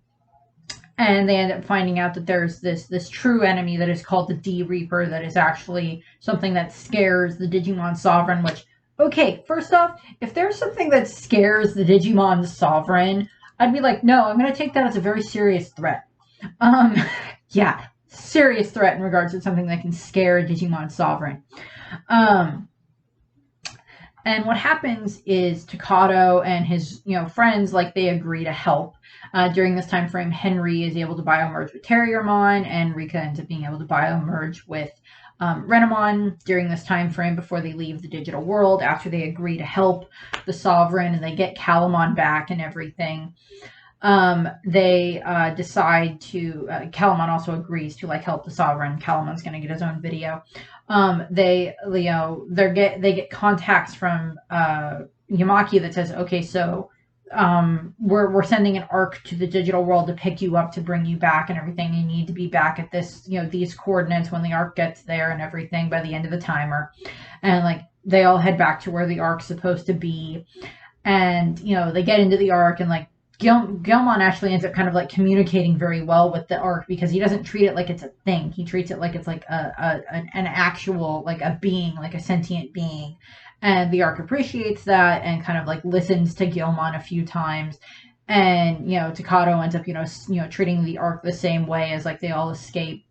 they end up finding out that there's this true enemy that is called the D Reaper that is actually something that scares the Digimon Sovereign, which, okay, first off, if there's something that scares the Digimon Sovereign, I'd be like, no, I'm going to take that as a very serious threat. Yeah, serious threat in regards to something that can scare a Digimon Sovereign. And what happens is Takato and his, friends, like, they agree to help. During this time frame, Henry is able to biomerge with Terriermon, and Rika ends up being able to biomerge with Renamon during this time frame before they leave the digital world, after they agree to help the Sovereign and they get Calamon back and everything. They decide to, Calamon also agrees to like help the Sovereign. Calamon's going to get his own video. They get contacts from Yamaki that says, okay, so we're sending an ARC to the digital world to pick you up, to bring you back and everything. You need to be back at this, these coordinates when the ARC gets there and everything by the end of the timer. And like they all head back to where the ARC's supposed to be. And, they get into the ARC, and like Guilmon actually ends up kind of like communicating very well with the ARC because he doesn't treat it like it's a thing. He treats it like it's like an actual, like a being, like a sentient being. And the ARC appreciates that and kind of like listens to Guilmon a few times. And, Takato ends up, treating the ARC the same way as like they all escape.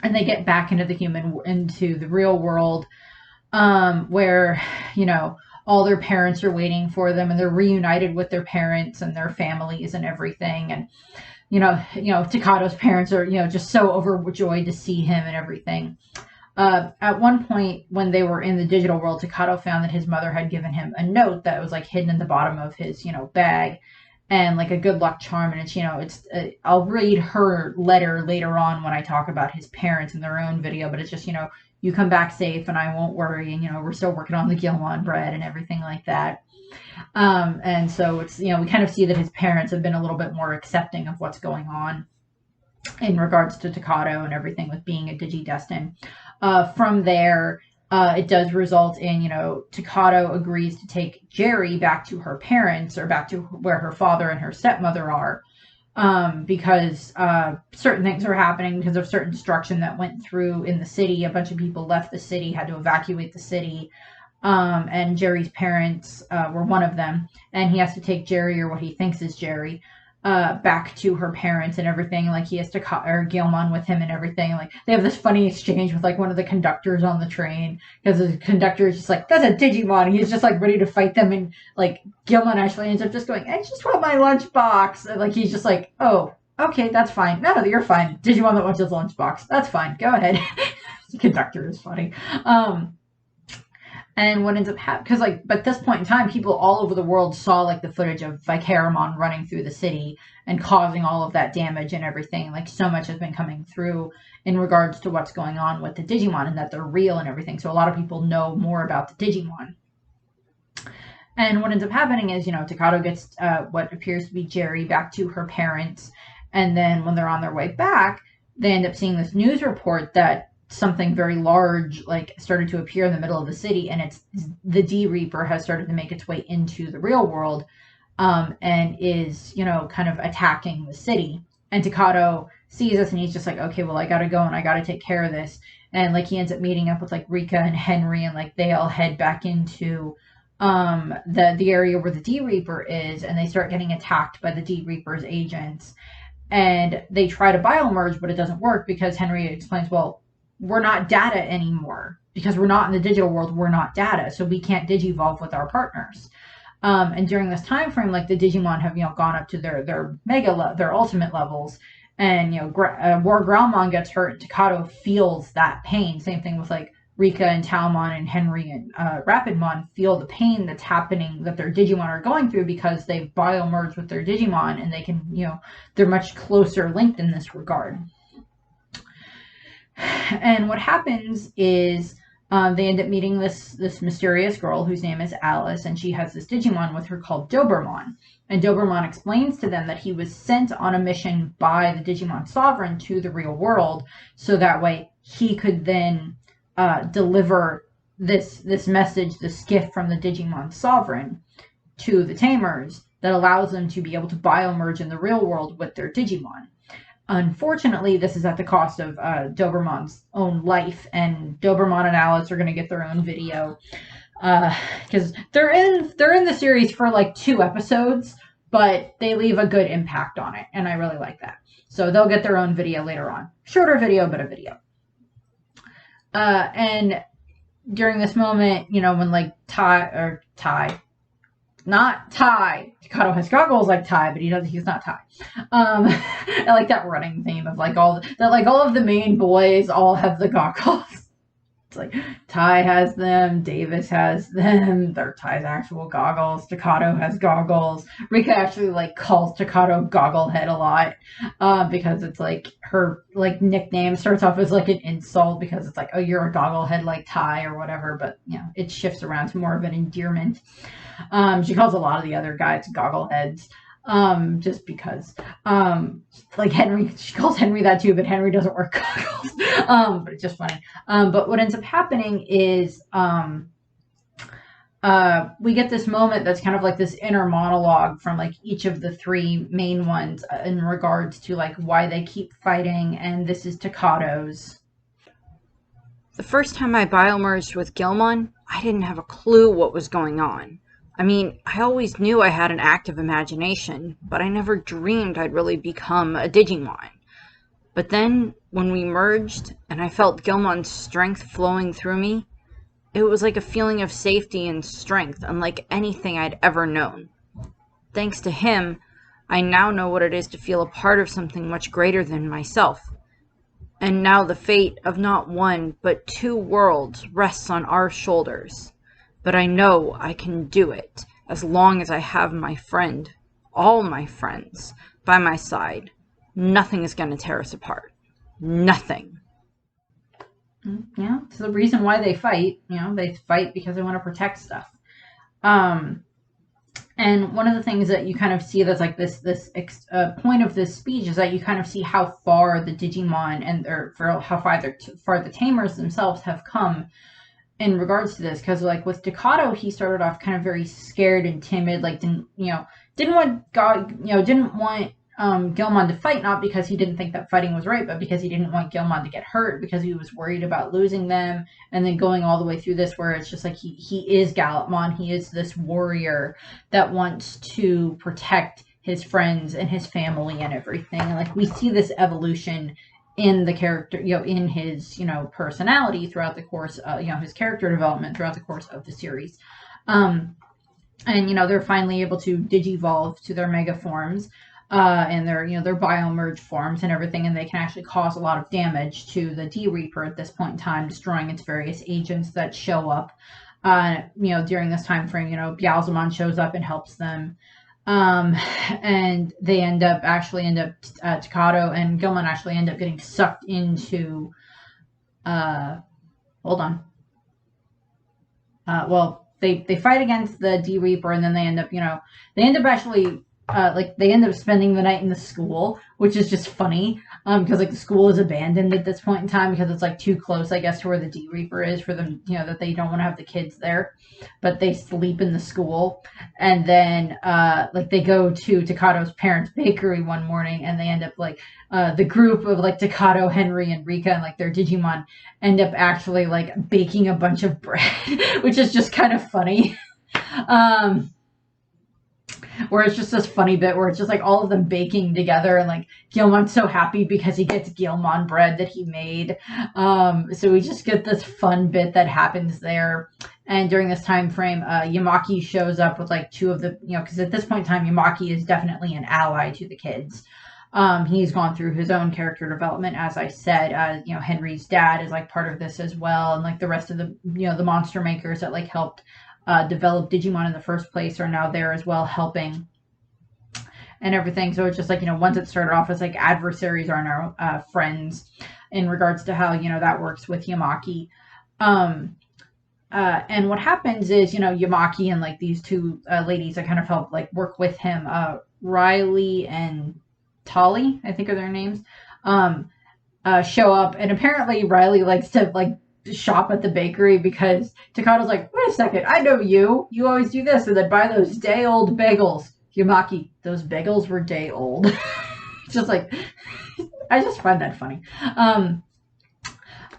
And they get back into the real world, where, all their parents are waiting for them, and they're reunited with their parents and their families and everything. And, Takato's parents are, just so overjoyed to see him and everything. At one point when they were in the digital world, Takato found that his mother had given him a note that was like hidden in the bottom of his, bag, and like a good luck charm. And it's, I'll read her letter later on when I talk about his parents in their own video, but it's just, you come back safe and I won't worry. And, we're still working on the Guilmon bread and everything like that. And so it's, we kind of see that his parents have been a little bit more accepting of what's going on in regards to Takato and everything with being a Digidestin. From there, it does result in, Takato agrees to take Jerry back to her parents, or back to where her father and her stepmother are. Because certain things are happening because of certain destruction that went through in the city. A bunch of people left the city, had to evacuate the city, and Jerry's parents were one of them, and he has to take Jerry, or what he thinks is Jerry, back to her parents and everything. Like he has to or Guilmon with him and everything. Like they have this funny exchange with like one of the conductors on the train, because the conductor is just like, "That's a Digimon." He's just like ready to fight them, and like Guilmon actually ends up just going, "I just want my lunchbox." And, like he's just like, "Oh, okay, that's fine. No, you're fine. Digimon that wants his lunchbox. That's fine. Go ahead." The conductor is funny. And what ends up happening, because like, but at this point in time, people all over the world saw like the footage of Vicarimon running through the city and causing all of that damage and everything. Like so much has been coming through in regards to what's going on with the Digimon and that they're real and everything. So a lot of people know more about the Digimon. And what ends up happening is, Takato gets what appears to be Jerry back to her parents. And then when they're on their way back, they end up seeing this news report that something very large like started to appear in the middle of the city, and it's the D Reaper has started to make its way into the real world, and is kind of attacking the city. And Takato sees this and he's just like, okay, well, I gotta go and I gotta take care of this. And like he ends up meeting up with like Rika and Henry, and like they all head back into the area where the D Reaper is, and they start getting attacked by the D Reaper's agents. And they try to biomerge, but it doesn't work because Henry explains, well, we're not data anymore. Because we're not in the digital world, we're not data. So we can't digivolve with our partners. And during this time frame, like the Digimon have, gone up to their their ultimate levels. And, War Growlmon gets hurt, and Takato feels that pain. Same thing with like Rika and Talmon and Henry and Rapidmon feel the pain that's happening, that their Digimon are going through, because they've biomerged with their Digimon, and they can, they're much closer linked in this regard. And what happens is they end up meeting this mysterious girl whose name is Alice, and she has this Digimon with her called Dobermon. And Dobermon explains to them that he was sent on a mission by the Digimon Sovereign to the real world, so that way he could then deliver this message, this gift from the Digimon Sovereign to the Tamers that allows them to be able to biomerge in the real world with their Digimon. Unfortunately, this is at the cost of Dobermon's own life, and Dobermon and Alice are going to get their own video because they're in the series for like 2 episodes, but they leave a good impact on it, and I really like that. So they'll get their own video later on. Shorter video, but a video. And during this moment, when like not Ty. Takato has goggles like Ty, but he's not Ty. I like that running theme of like all of the main boys all have the goggles. It's like Ty has them, Davis has them, they're Ty's actual goggles. Takato has goggles. Rika actually like calls Takato Gogglehead a lot, because it's like her like nickname starts off as like an insult, because it's like, oh, you're a gogglehead like Ty or whatever, but it shifts around to more of an endearment. She calls a lot of the other guys goggleheads, just because, like Henry, she calls Henry that too, but Henry doesn't wear goggles. But it's just funny. But what ends up happening is, we get this moment that's kind of like this inner monologue from like each of the 3 main ones in regards to like why they keep fighting, and this is Takato's. The first time I biomerged with Guilmon, I didn't have a clue what was going on. I mean, I always knew I had an active imagination, but I never dreamed I'd really become a Digimon. But then, when we merged, and I felt Guilmon's strength flowing through me, it was like a feeling of safety and strength unlike anything I'd ever known. Thanks to him, I now know what it is to feel a part of something much greater than myself. And now the fate of not 1, but 2 worlds rests on our shoulders. But I know I can do it, as long as I have my friend, all my friends, by my side. Nothing is going to tear us apart. Nothing. Yeah, it's the reason why they fight. They fight because they want to protect stuff. And one of the things that you kind of see that's like this point of this speech is that you kind of see how far the Digimon how far the Tamers themselves have come in regards to this. Because like with Takato, he started off kind of very scared and timid, like didn't want Guilmon to fight, not because he didn't think that fighting was right, but because he didn't want Guilmon to get hurt, because he was worried about losing them. And then going all the way through this, where it's just like he is Gallopmon, he is this warrior that wants to protect his friends and his family and everything. And like we see this evolution in the character, in his, personality throughout the course, his character development throughout the course of the series. And they're finally able to digivolve to their mega forms, and their biomerge forms and everything, and they can actually cause a lot of damage to the D Reaper at this point in time, destroying its various agents that show up. During this time frame, Bialzamon shows up and helps them. And they Takato and Guilmon actually end up getting sucked into, hold on. They fight against the D Reaper, and then they end up spending the night in the school, which is just funny, because like the school is abandoned at this point in time because it's like too close, I guess, to where the D Reaper is for them, that they don't want to have the kids there, but they sleep in the school. And then they go to Takato's parents' bakery one morning, and they end up the group of Takato, Henry, and Rika, and their Digimon end up actually baking a bunch of bread, which is just kind of funny. Where it's just this funny bit where it's just all of them baking together, and Guilmon's so happy because he gets Guilmon bread that he made. So we just get this fun bit that happens there. And during this time frame, Yamaki shows up with two of the, because at this point in time, Yamaki is definitely an ally to the kids. He's gone through his own character development, as I said. Henry's dad is part of this as well, and the rest of the the monster makers that helped develop Digimon in the first place are now there as well, helping and everything. So it's just once it started off as adversaries are now friends, in regards to how that works with Yamaki. And what happens is Yamaki and these two ladies that kind of help work with him, Riley and Tali, I think are their names, show up, and apparently Riley likes to shop at the bakery because Takato's wait a second, I know you always do this and then buy those day old bagels. Yamaki, those bagels were day old. Just I just find that funny.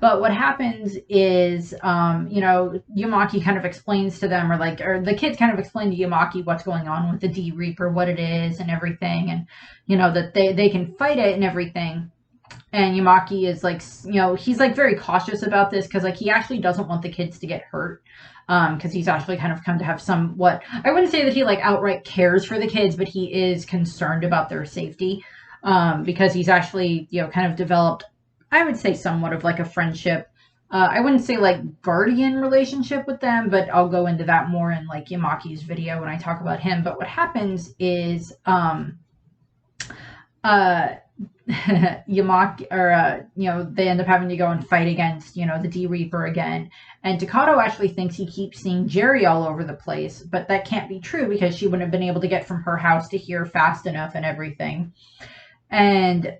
But what happens is, Yamaki kind of explains to them, or the kids kind of explain to Yamaki what's going on with the D Reaper, what it is and everything, and, that they can fight it and everything. And Yamaki is he's very cautious about this because he actually doesn't want the kids to get hurt. Because he's actually kind of come to have somewhat, I wouldn't say that he outright cares for the kids, but he is concerned about their safety. Because he's actually, kind of developed, I would say, somewhat of a friendship. I wouldn't say guardian relationship with them, but I'll go into that more in Yamaki's video when I talk about him. But what happens is, Yamaki, or they end up having to go and fight against the D Reaper again, and Takato actually thinks he keeps seeing Jerry all over the place, but that can't be true because she wouldn't have been able to get from her house to here fast enough and everything. And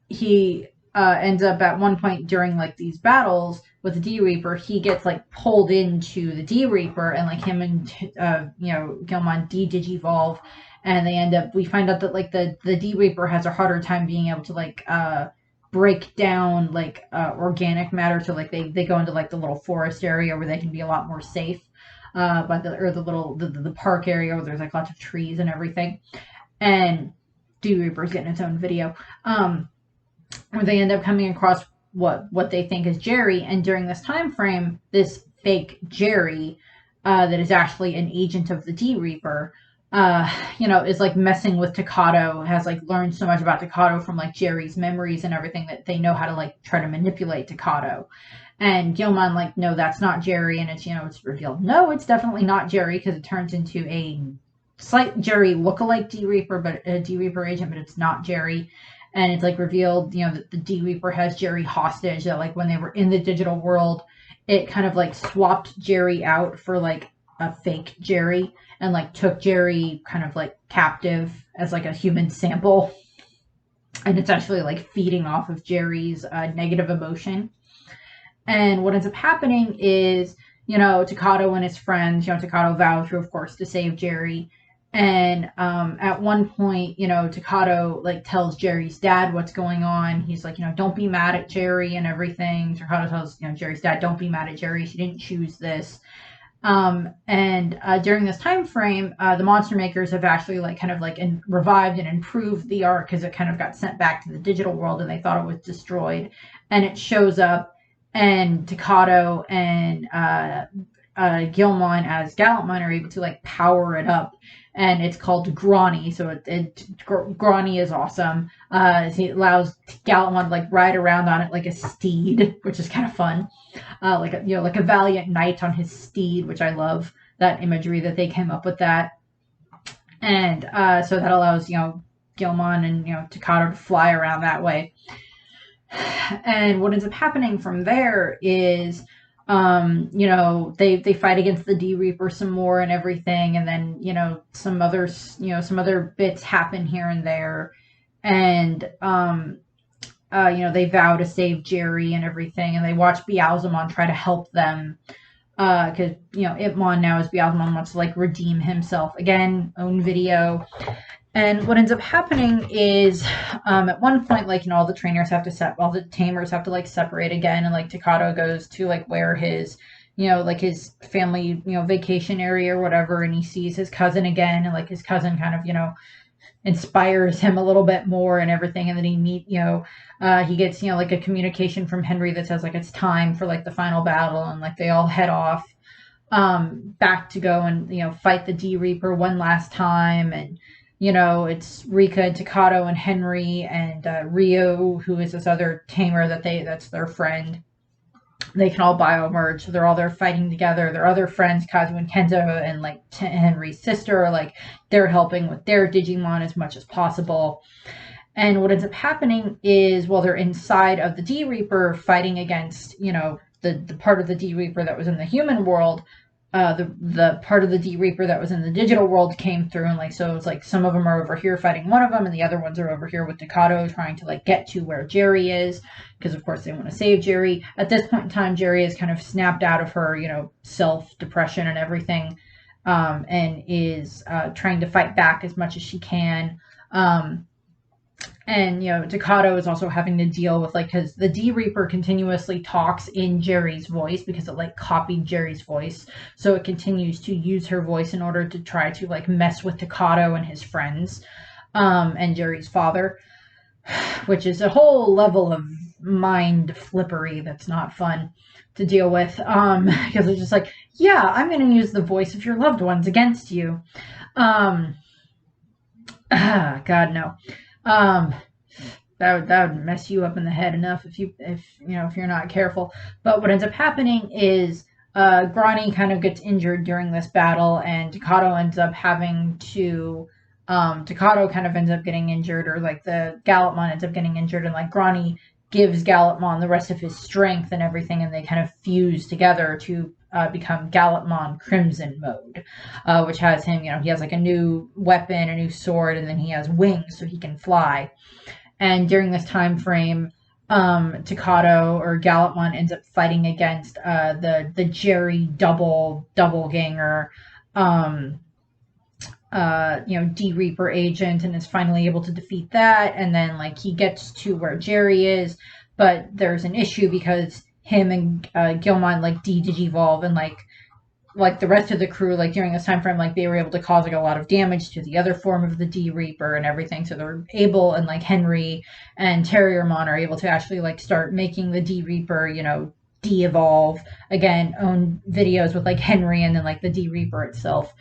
he ends up at one point during these battles with the D Reaper, he gets pulled into the D Reaper, and him and Guilmon de-digivolve. And we find out that the D Reaper has a harder time being able to break down organic matter. So they go into the little forest area where they can be a lot more safe, but the park area where there's lots of trees and everything. And D Reaper's getting its own video, where they end up coming across what they think is Jerry. And during this time frame, this fake Jerry, that is actually an agent of the D Reaper, is messing with Takato, has learned so much about Takato from Jerry's memories and everything that they know how to try to manipulate Takato. And Guilmon no, that's not Jerry, and it's revealed, no, it's definitely not Jerry, because it turns into a slight Jerry lookalike D Reaper, but a D Reaper agent, but it's not Jerry. And it's revealed, that the D Reaper has Jerry hostage, that when they were in the digital world, it kind of swapped Jerry out for a fake Jerry, and took Jerry kind of captive as a human sample, and it's actually feeding off of Jerry's negative emotion. And what ends up happening is Takato and his friends, Takato vows of course to save Jerry, and at one point Takato tells Jerry's dad what's going on. He's don't be mad at Jerry and everything. Takato tells Jerry's dad, don't be mad at Jerry, she didn't choose this. And during this time frame, the monster makers have actually like kind of like revived and improved the arc because it kind of got sent back to the digital world and they thought it was destroyed. And it shows up, and Takato and Guilmon as Gallantmon are able to like power it up, and it's called Grawny. So Grawny is awesome. It allows Gallantmon to like ride around on it like a steed, which is kind of fun. Like like a valiant knight on his steed, which I love that imagery that they came up with that. And so that allows Guilmon and Takato to fly around that way. And what ends up happening from there is they fight against the D Reaper some more and everything, and then some other bits happen here and there, and they vow to save Jerry and everything, and they watch Beelzemon try to help them because Ipmon now is Beelzemon wants to like redeem himself again, own video. And what ends up happening is, at one point, like, all the trainers have to all the tamers have to like separate again, and like Takato goes to like where his, like his family, vacation area or whatever, and he sees his cousin again, and like his cousin kind of, inspires him a little bit more and everything, and then he gets, like a communication from Henry that says like it's time for like the final battle, and like they all head off, back to go and, fight the D Reaper one last time, and it's Rika and Takato and Henry and Rio, who is this other tamer that's their friend. They can all biomerge, so they're all there fighting together. Their other friends, Kazu and Kento, and like Henry's sister, like they're helping with their Digimon as much as possible. And what ends up happening is, while they're inside of the D Reaper fighting against, the part of the D Reaper that was in the human world, the part of the D Reaper that was in the digital world came through, and like so it's like some of them are over here fighting one of them, and the other ones are over here with Takato trying to like get to where Jerry is, because of course they want to save Jerry. At this point in time, Jerry is kind of snapped out of her self-depression and everything, and is trying to fight back as much as she can. And Takato is also having to deal with because the D Reaper continuously talks in Jerry's voice because it like copied Jerry's voice, so it continues to use her voice in order to try to like mess with Takato and his friends, and Jerry's father, which is a whole level of mind flippery that's not fun to deal with, because it's just like, yeah, I'm going to use the voice of your loved ones against you. God no. That would mess you up in the head enough if you're not careful. But what ends up happening is Grawny kind of gets injured during this battle, and Takato ends up having to Takato kind of ends up getting injured, or like the Gallantmon ends up getting injured, and like Grawny gives Gallantmon the rest of his strength and everything, and they kind of fuse together to become Gallantmon Crimson mode, which has him, he has like a new weapon, a new sword, and then he has wings so he can fly. And during this time frame, Takato or Gallantmon ends up fighting against the Jerry doppelganger, D Reaper agent, and is finally able to defeat that. And then like he gets to where Jerry is, but there's an issue because him and Guilmon like de-digivolve, and like the rest of the crew, like during this time frame, like they were able to cause like a lot of damage to the other form of the D Reaper and everything. So they're able, and like Henry and Terriermon are able to actually like start making the D Reaper, de-evolve again, own videos with like Henry and then like the D Reaper itself.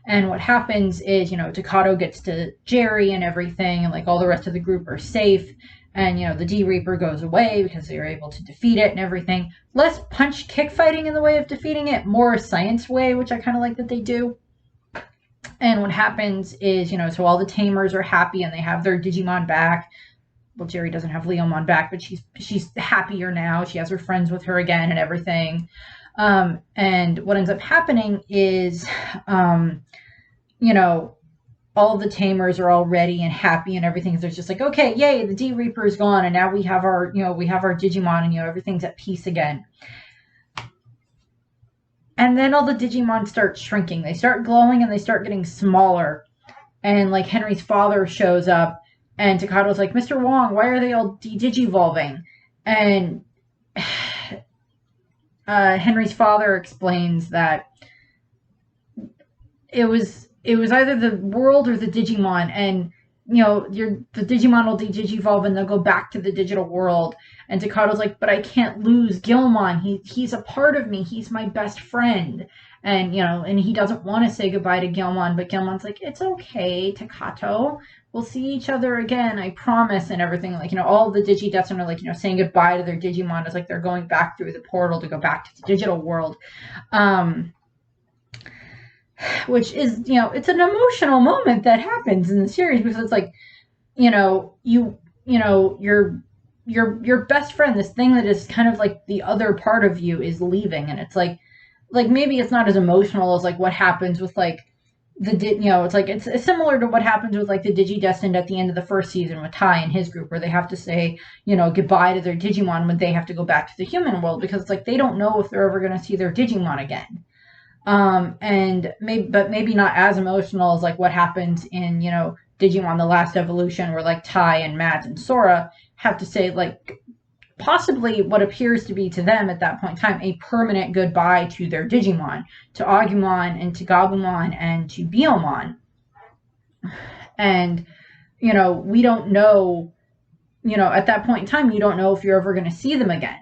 And what happens is, Takato gets to Jerry and everything, and like all the rest of the group are safe. And, the D Reaper goes away because they were able to defeat it and everything. Less punch-kick fighting in the way of defeating it, more science way, which I kind of like that they do. And what happens is, so all the Tamers are happy and they have their Digimon back. Well, Jerry doesn't have Leomon back, but she's happier now. She has her friends with her again and everything. And what ends up happening is, all the Tamers are all ready and happy and everything. There's just like, okay, yay, the D Reaper is gone, and now we have our Digimon, and everything's at peace again. And then all the Digimon start shrinking. They start glowing and they start getting smaller. And like Henry's father shows up, and Takato's like, Mr. Wong, why are they all de-digivolving? And Henry's father explains that it was either the world or the Digimon, and the Digimon will digivolve and they'll go back to the digital world. And Takato's like, but I can't lose Guilmon. He's a part of me. He's my best friend. And and he doesn't want to say goodbye to Guilmon, but Guilmon's like, it's okay, Takato. We'll see each other again, I promise, and everything. Like, all the Digidestin are like, saying goodbye to their Digimon as like they're going back through the portal to go back to the digital world. Which is, it's an emotional moment that happens in the series, because it's like, your best friend, this thing that is kind of like the other part of you, is leaving. And it's like maybe it's not as emotional as like what happens with like it's like it's similar to what happens with like the Digidestined at the end of the first season with Tai and his group, where they have to say goodbye to their Digimon when they have to go back to the human world, because it's like they don't know if they're ever going to see their Digimon again. And maybe not as emotional as like what happens in Digimon: The Last Evolution, where like Tai and Mads and Sora have to say like possibly what appears to be to them at that point in time a permanent goodbye to their Digimon, to Agumon and to Gabumon and to Biomon. And we don't know, at that point in time, you don't know if you're ever going to see them again.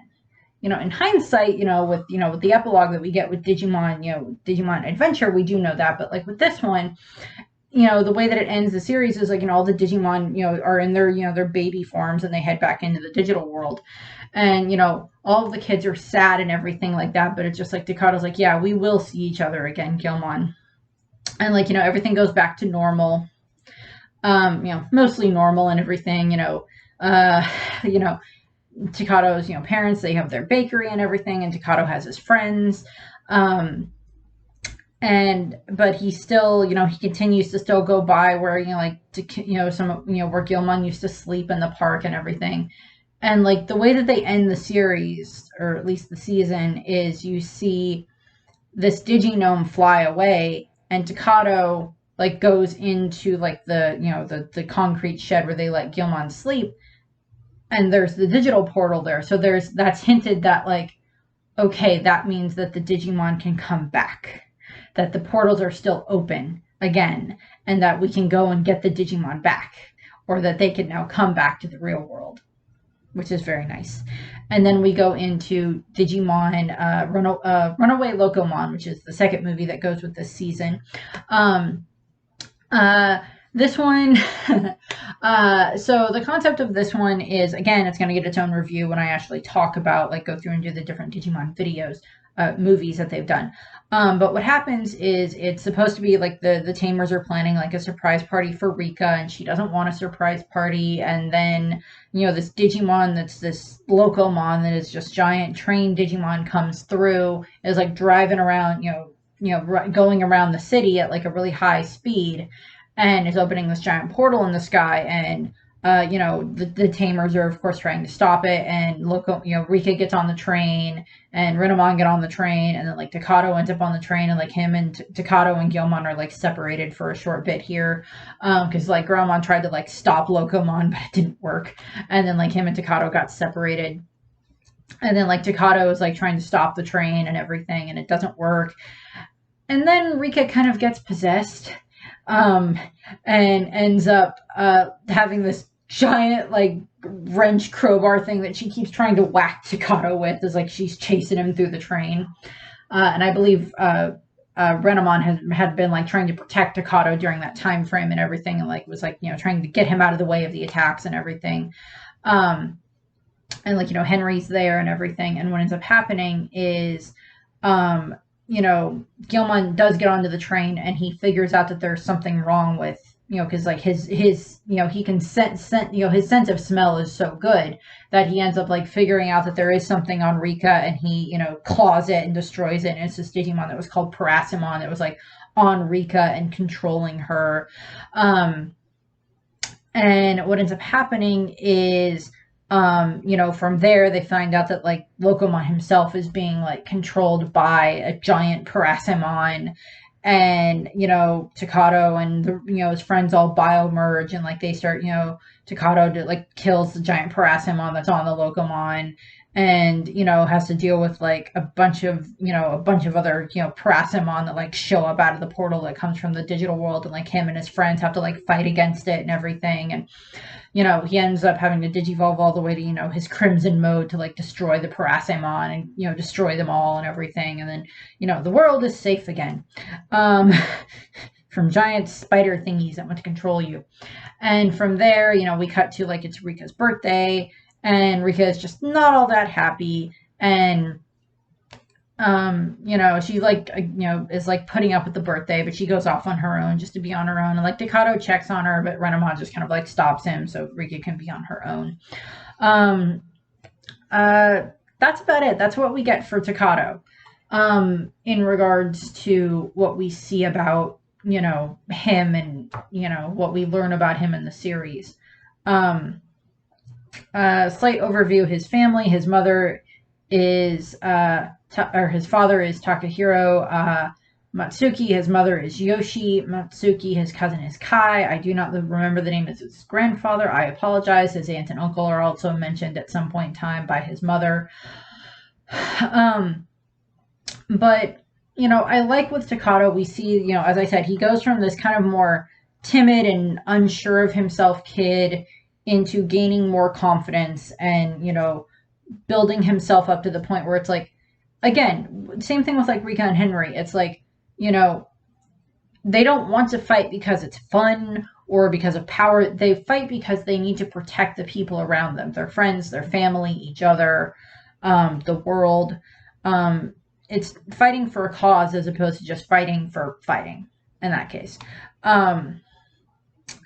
In hindsight, with the epilogue that we get with Digimon, Digimon Adventure, we do know that. But like with this one, the way that it ends the series is like, all the Digimon, are in their, their baby forms, and they head back into the digital world. And, all of the kids are sad and everything like that. But it's just like Takato's like, yeah, we will see each other again, Guilmon. And like, everything goes back to normal. Mostly normal and everything, Takato's, parents, they have their bakery and everything, and Takato has his friends. But he still, he continues to still go by where, where Guilmon used to sleep in the park and everything. And like the way that they end the series, or at least the season, is you see this Diginome fly away, and Takato like goes into like the concrete shed where they let Guilmon sleep. And there's the digital portal there. So that's hinted that like, okay, that means that the Digimon can come back, that the portals are still open again, and that we can go and get the Digimon back, or that they can now come back to the real world, which is very nice. And then we go into Digimon Runaway Locomon, which is the second movie that goes with this season. This one, so the concept of this one is, again, it's going to get its own review when I actually talk about, like, go through and do the different Digimon videos, movies that they've done. But what happens is it's supposed to be like the Tamers are planning like a surprise party for Rika, and she doesn't want a surprise party. And then, this Digimon that's this Locomon that is just giant trained Digimon comes through, is like driving around, going around the city at like a really high speed, and is opening this giant portal in the sky. And the Tamers are of course trying to stop it, and Rika gets on the train, and Renamon get on the train, and then like Takato ends up on the train, and like him and Takato and Guilmon are like separated for a short bit here, because like Guilmon tried to like stop Locomon, but it didn't work, and then like him and Takato got separated. And then like Takato is like trying to stop the train and everything, and it doesn't work. And then Rika kind of gets possessed, and ends up having this giant like wrench crowbar thing that she keeps trying to whack Takato with, as like she's chasing him through the train. And I believe Renamon had been like trying to protect Takato during that time frame and everything, and like was like trying to get him out of the way of the attacks and everything. And like Henry's there and everything, and what ends up happening is Guilmon does get onto the train, and he figures out that there's something wrong with, because like his he can sense, his sense of smell is so good that he ends up like figuring out that there is something on Rika, and he, claws it and destroys it. And it's this Digimon that was called Parasimon that was like on Rika and controlling her. And what ends up happening is, from there they find out that like Locomon himself is being like controlled by a giant Parasimon, and Takato and his friends all biomerge, and like they start, Takato like kills the giant Parasimon that's on the Locomon, and has to deal with like a bunch of other Parasimon that like show up out of the portal that comes from the digital world, and like him and his friends have to like fight against it and everything. And he ends up having to digivolve all the way to his crimson mode to like destroy the Parasimon and destroy them all and everything. And then the world is safe again from giant spider thingies that want to control you. And from there, we cut to like it's Rika's birthday, and Rika is just not all that happy. And she like is like putting up with the birthday, but she goes off on her own just to be on her own. And like Takato checks on her, but Renamon just kind of like stops him so Rika can be on her own. That's about it. That's what we get for Takato. In regards to what we see about him and what we learn about him in the series. Slight overview of his family. His mother is his father is Takahiro Matsuki. His mother is Yoshi Matsuki. His cousin is Kai. I do not remember the name of his grandfather. I apologize. His aunt and uncle are also mentioned at some point in time by his mother. But I like with Takato, we see, as I said, he goes from this kind of more timid and unsure of himself kid into gaining more confidence and, building himself up to the point where it's like, again, same thing with like Rika and Henry. It's like, they don't want to fight because it's fun or because of power. They fight because they need to protect the people around them, their friends, their family, each other, the world. It's fighting for a cause as opposed to just fighting for fighting in that case. And,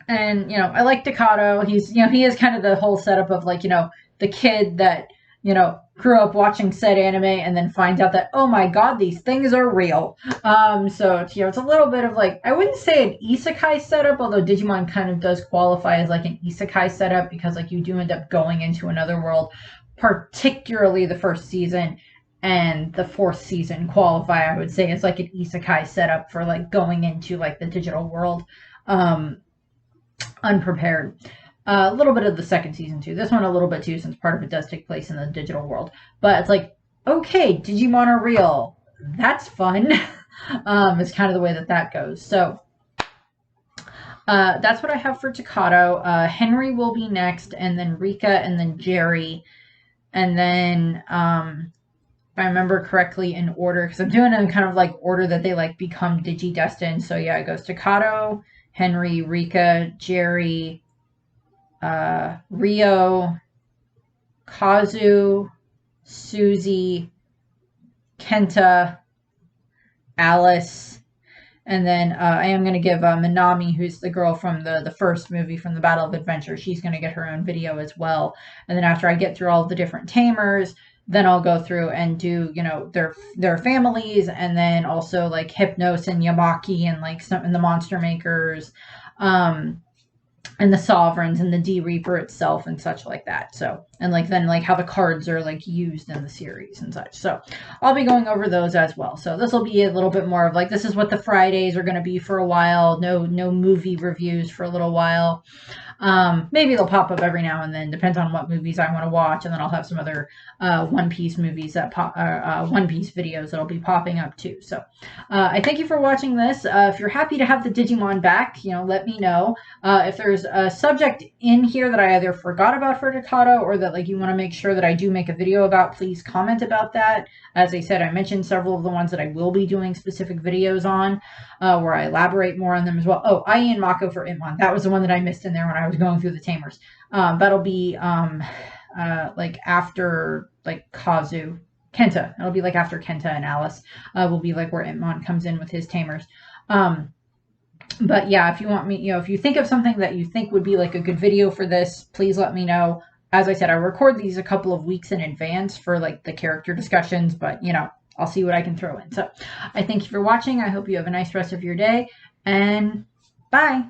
I like Takato. He's, he is kind of the whole setup of like, the kid that, grew up watching said anime and then finds out that, oh my God, these things are real. So, it's a little bit of like, I wouldn't say an isekai setup, although Digimon kind of does qualify as like an isekai setup because like you do end up going into another world, particularly the first season. And the fourth season qualify, I would say, as like an isekai setup for like going into like the digital world unprepared. A little bit of the second season too. This one a little bit too, since part of it does take place in the digital world. But it's like, okay, Digimon are real. That's fun. It's kind of the way that goes. So that's what I have for Takato. Henry will be next, and then Rika, and then Jerry, and then if I remember correctly in order, because I'm doing it in kind of like order that they like become Digi-destined. So yeah, it goes Takato, Henry, Rika, Jerry, Rio, Kazu, Susie, Kenta, Alice, and then I am going to give Minami, who's the girl from the first movie from the Battle of Adventure, she's going to get her own video as well. And then after I get through all the different Tamers, then I'll go through and do, their families, and then also like Hypnos and Yamaki and like some and the Monster Makers, and the Sovereigns and the D Reaper itself and such like that. So, and like then like how the cards are like used in the series and such. So I'll be going over those as well. So this will be a little bit more of like, this is what the Fridays are going to be for a while. No movie reviews for a little while. Maybe they'll pop up every now and then, depends on what movies I want to watch, and then I'll have some other One Piece movies that One Piece videos that'll be popping up too. So I thank you for watching this. If you're happy to have the Digimon back, let me know. If there's a subject in here that I either forgot about for Takato or that like you want to make sure that I do make a video about, please comment about that. As I said, I mentioned several of the ones that I will be doing specific videos on, where I elaborate more on them as well. Oh, Ai and Mako for Itmon. That was the one that I missed in there when I was going through the Tamers. That'll be like after like Kazu. Kenta. It'll be like after Kenta and Alice. Will be like where Itmon comes in with his Tamers. But yeah, if you want me, if you think of something that you think would be like a good video for this, please let me know. As I said, I record these a couple of weeks in advance for like the character discussions, but I'll see what I can throw in. So I thank you for watching. I hope you have a nice rest of your day, and bye.